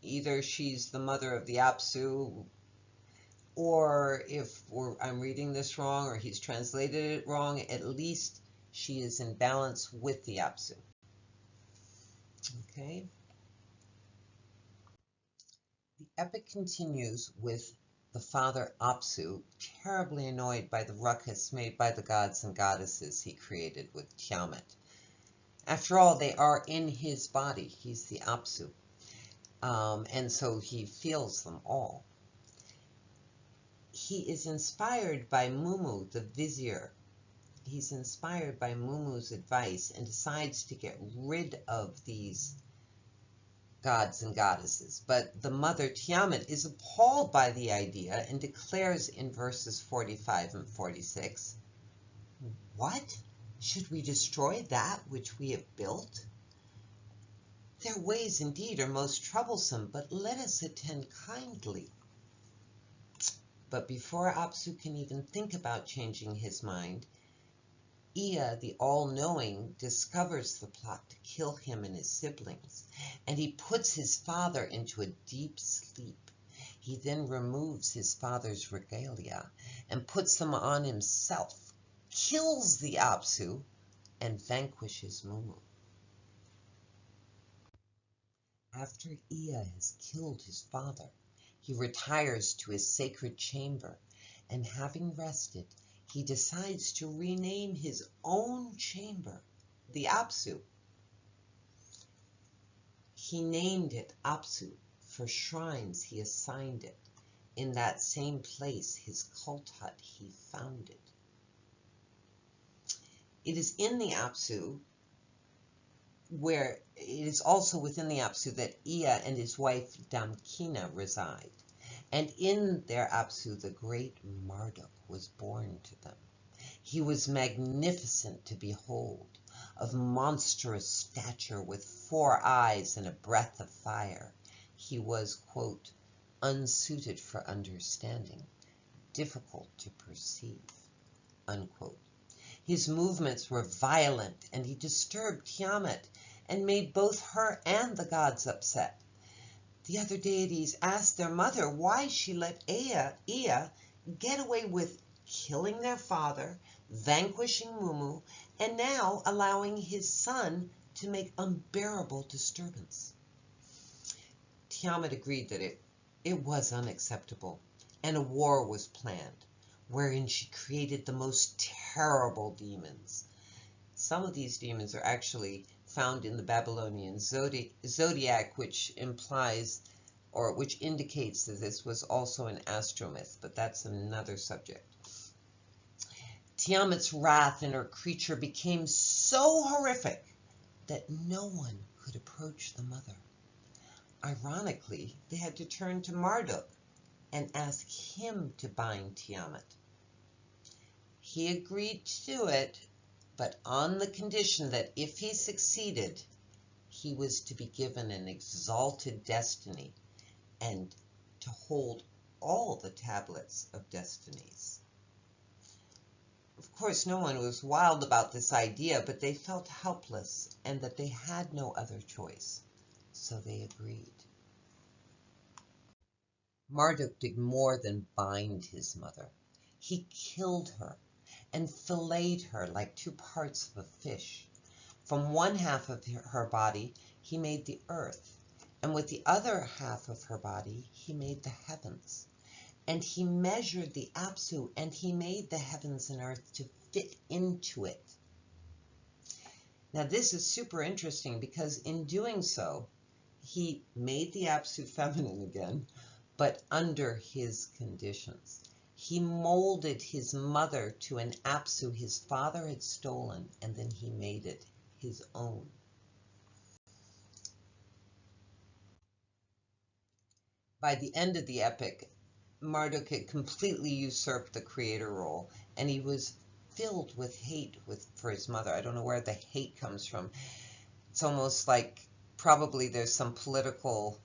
either she's the mother of the Apsu, or if I'm reading this wrong or he's translated it wrong, at least she is in balance with the Apsu. Okay. The epic continues with the father Apsu, terribly annoyed by the ruckus made by the gods and goddesses he created with Tiamat. After all, they are in his body. He's the Apsu. And so he feels them all. He is inspired by Mumu, the vizier. He's inspired by Mumu's advice and decides to get rid of these gods and goddesses. But the mother Tiamat is appalled by the idea and declares in verses 45 and 46, "What? Should we destroy that which we have built? Their ways indeed are most troublesome, but let us attend kindly. But before Apsu can even think about changing his mind, Ea, the all-knowing, discovers the plot to kill him and his siblings, and he puts his father into a deep sleep. He then removes his father's regalia and puts them on himself, kills the Apsu, and vanquishes Mumu. After Ea has killed his father, he retires to his sacred chamber, and having rested, he decides to rename his own chamber, the Apsu. He named it Apsu for shrines he assigned it in that same place his cult hut he founded. It is in the Apsu where it is also within the Apsu that Ea and his wife Damkina reside. And in their Apsu, the great Marduk was born to them. He was magnificent to behold, of monstrous stature, with 4 eyes and a breath of fire. He was, quote, unsuited for understanding, difficult to perceive, unquote. His movements were violent, and he disturbed Tiamat and made both her and the gods upset. The other deities asked their mother why she let Ea get away with killing their father, vanquishing Mumu, and now allowing his son to make unbearable disturbance. Tiamat agreed that it was unacceptable, and a war was planned, wherein she created the most terrible demons. Some of these demons are actually found in the Babylonian zodiac, which implies or which indicates that this was also an astromyth, but that's another subject. Tiamat's wrath in her creature became so horrific that no one could approach the mother. Ironically, they had to turn to Marduk and ask him to bind Tiamat. He agreed to do it, but on the condition that if he succeeded, he was to be given an exalted destiny and to hold all the tablets of destinies. Of course, no one was wild about this idea, but they felt helpless and that they had no other choice, so they agreed. Marduk did more than bind his mother. He killed her and filleted her like 2 parts of a fish. From one half of her body, he made the earth, and with the other half of her body, he made the heavens. And he measured the Apsu, and he made the heavens and earth to fit into it. Now, this is super interesting because in doing so, he made the Apsu feminine again, but under his conditions. He molded his mother to an Apsu his father had stolen, and then he made it his own. By the end of the epic, Marduk had completely usurped the creator role, and he was filled with hate for his mother. I don't know where the hate comes from. It's almost like probably there's some political,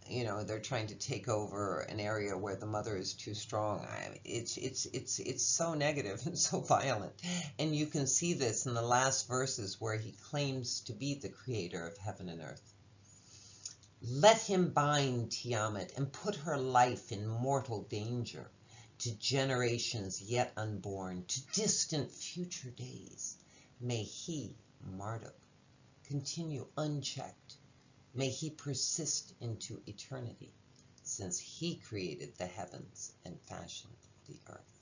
they're trying to take over an area where the mother is too strong. It's so negative and so violent. And you can see this in the last verses where he claims to be the creator of heaven and earth. Let him bind Tiamat and put her life in mortal danger, to generations yet unborn, to distant future days. May he, Marduk, continue unchecked. May he persist into eternity, since he created the heavens and fashioned the earth.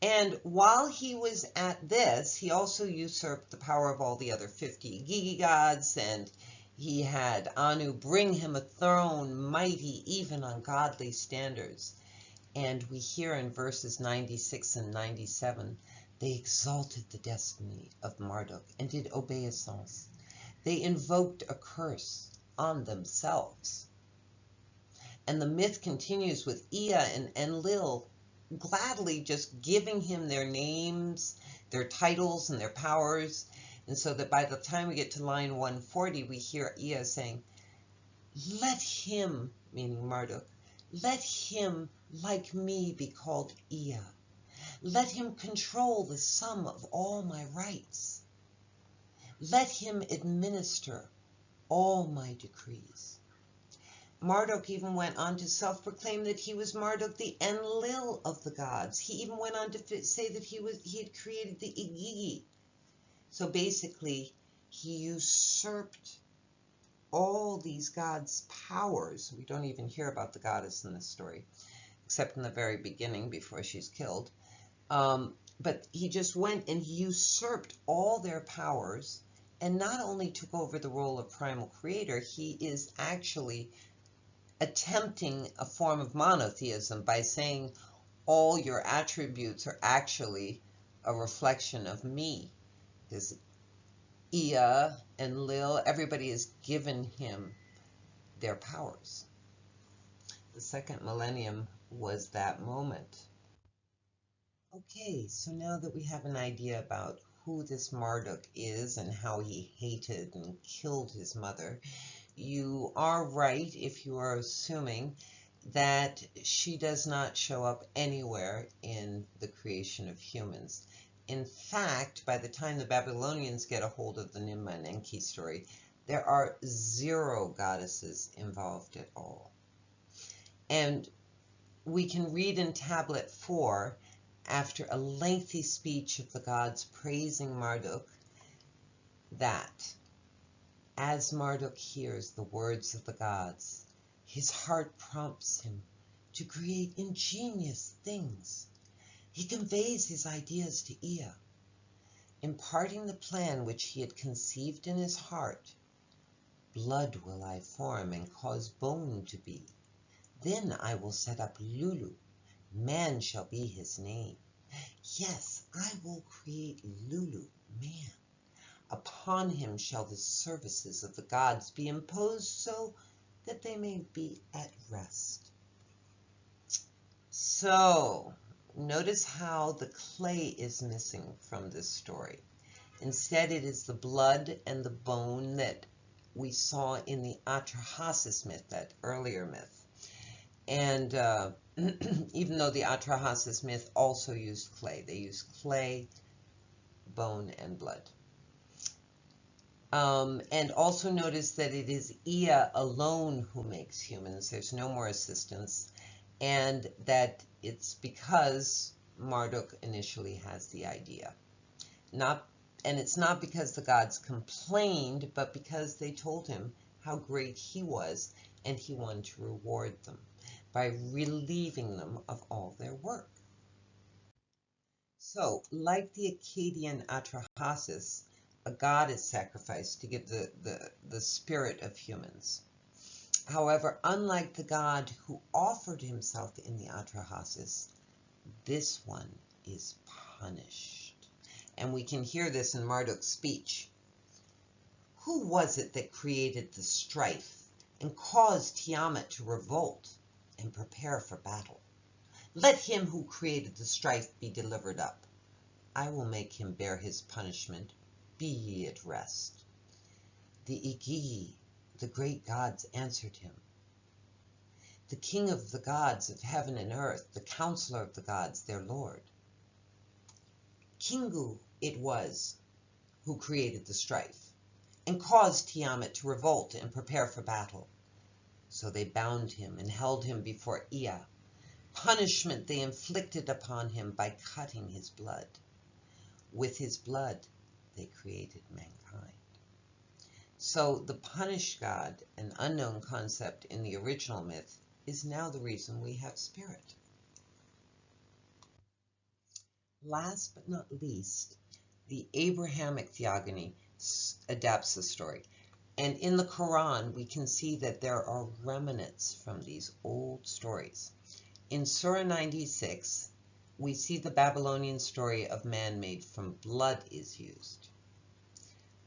And while he was at this, he also usurped the power of all the other 50 Gigi gods, and he had Anu bring him a throne mighty even on godly standards. And we hear in verses 96 and 97, they exalted the destiny of Marduk and did obeisance. They invoked a curse on themselves. And the myth continues with Ea and Enlil gladly just giving him their names, their titles, and their powers. And so that by the time we get to line 140, we hear Ea saying, let him, meaning Marduk, let him like me be called Ea. Let him control the sum of all my rights. Let him administer all my decrees. Marduk even went on to self-proclaim that he was Marduk, the Enlil of the gods. He even went on to say that he had created the Igigi. So basically, he usurped all these gods' powers. We don't even hear about the goddess in this story, except in the very beginning before she's killed. But he just went and he usurped all their powers and not only took over the role of primal creator, he is actually attempting a form of monotheism by saying all your attributes are actually a reflection of me. Because Ea and Lil, everybody has given him their powers. The second millennium was that moment. Okay, so now that we have an idea about who this Marduk is and how he hated and killed his mother, you are right if you are assuming that she does not show up anywhere in the creation of humans. In fact, by the time the Babylonians get a hold of the Enuma and Enki story, there are 0 goddesses involved at all. And we can read in Tablet 4, after a lengthy speech of the gods praising Marduk, that as Marduk hears the words of the gods, his heart prompts him to create ingenious things. He conveys his ideas to Ea, imparting the plan which he had conceived in his heart. Blood will I form and cause bone to be. Then I will set up Lulu. Man shall be his name. Yes, I will create Lulu, man. Upon him shall the services of the gods be imposed so that they may be at rest. So, notice how the clay is missing from this story. Instead, it is the blood and the bone that we saw in the Atrahasis myth, that earlier myth. And even though the Atrahasis myth also used clay, they used clay, bone, and blood. And also notice that it is Ea alone who makes humans. There's no more assistance. And that it's because Marduk initially has the idea. And it's not because the gods complained, but because they told him how great he was, and he wanted to reward them by relieving them of all their work. So, like the Akkadian Atrahasis, a god is sacrificed to give the spirit of humans. However, unlike the god who offered himself in the Atrahasis, this one is punished. And we can hear this in Marduk's speech. Who was it that created the strife and caused Tiamat to revolt and prepare for battle? Let him who created the strife be delivered up. I will make him bear his punishment. Be ye at rest. The Igigi, the great gods, answered him. The king of the gods of heaven and earth, the counselor of the gods, their lord. Kingu it was who created the strife and caused Tiamat to revolt and prepare for battle. So they bound him and held him before Ea. Punishment they inflicted upon him by cutting his blood. With his blood they created mankind. So the punished god, an unknown concept in the original myth, is now the reason we have spirit. Last but not least, the Abrahamic Theogony adapts the story. And in the Quran, we can see that there are remnants from these old stories. In Surah 96, we see the Babylonian story of man made from blood is used.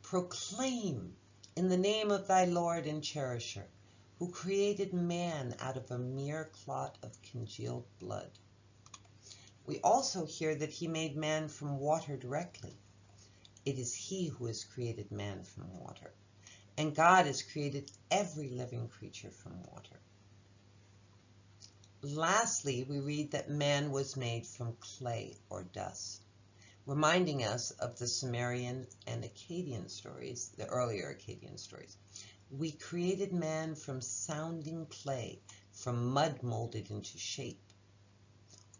Proclaim in the name of thy Lord and Cherisher, who created man out of a mere clot of congealed blood. We also hear that he made man from water directly. It is He who has created man from water. And God has created every living creature from water. Lastly, we read that man was made from clay or dust, reminding us of the Sumerian and Akkadian stories, the earlier Akkadian stories. We created man from sounding clay, from mud molded into shape.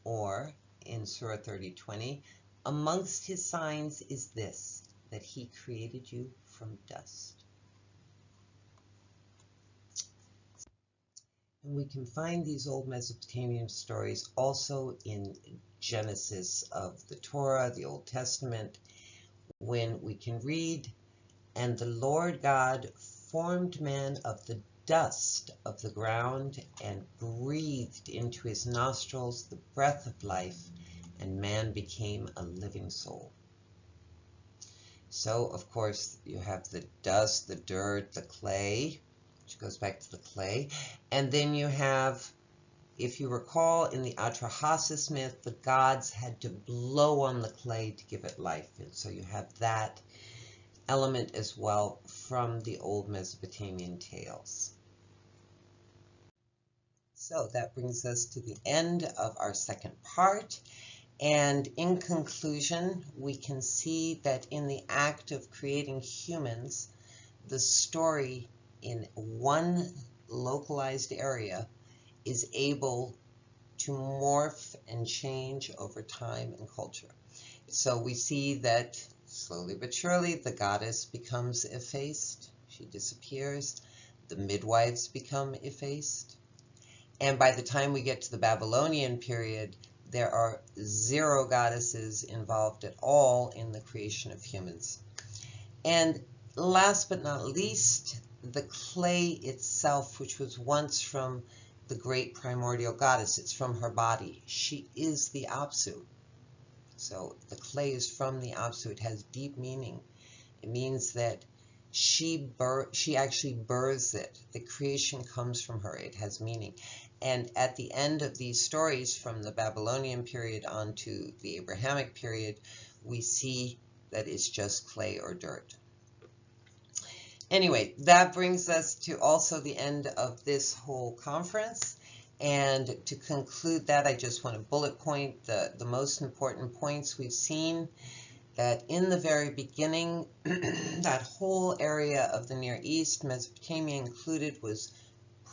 Or, in Surah 30:20, amongst his signs is this, that he created you from dust. And we can find these old Mesopotamian stories also in Genesis of the Torah, the Old Testament, when we can read, and the Lord God formed man of the dust of the ground and breathed into his nostrils the breath of life, and man became a living soul. So, of course, you have the dust, the dirt, the clay, which goes back to the clay. And then you have, if you recall, in the Atrahasis myth, the gods had to blow on the clay to give it life. And so you have that element as well from the old Mesopotamian tales. So that brings us to the end of our second part. And in conclusion, we can see that in the act of creating humans, the story in one localized area is able to morph and change over time and culture. So we see that slowly but surely the goddess becomes effaced, she disappears, the midwives become effaced, and by the time we get to the Babylonian period, there are 0 goddesses involved at all in the creation of humans. And last but not least, the clay itself, which was once from the great primordial goddess, it's from her body. She is the Apsu. So the clay is from the Apsu. It has deep meaning. It means that she actually births it. The creation comes from her. It has meaning. And at the end of these stories, from the Babylonian period on to the Abrahamic period, we see that it's just clay or dirt. Anyway, that brings us to also the end of this whole conference. And to conclude that, I just want to bullet point the most important points we've seen. That in the very beginning, that whole area of the Near East, Mesopotamia included, was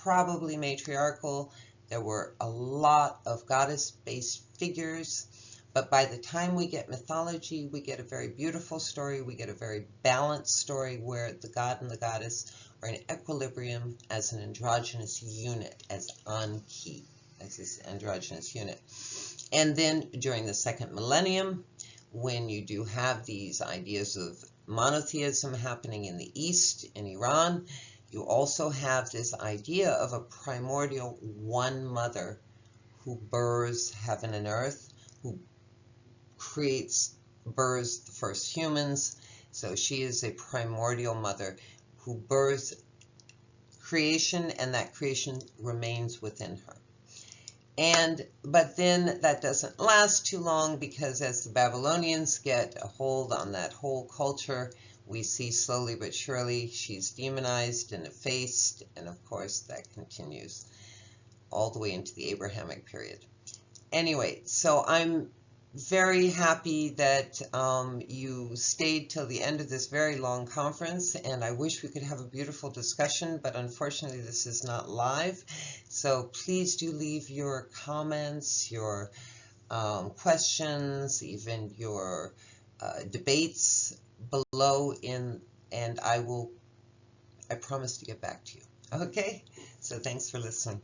probably matriarchal. There were a lot of goddess-based figures. But by the time we get mythology, we get a very beautiful story. We get a very balanced story where the god and the goddess are in equilibrium as an androgynous unit, as Anki, as this androgynous unit. And then during the second millennium, when you do have these ideas of monotheism happening in the East, in Iran, you also have this idea of a primordial one mother who births heaven and earth, who births the first humans. So she is a primordial mother who births creation, and that creation remains within her. But then that doesn't last too long, because as the Babylonians get a hold on that whole culture, we see slowly but surely she's demonized and effaced, and of course that continues all the way into the Abrahamic period. Anyway, so I'm very happy that you stayed till the end of this very long conference, and I wish we could have a beautiful discussion, but unfortunately this is not live. So please do leave your comments, your questions, even your debates below, and I promise to get back to you. Okay, so thanks for listening.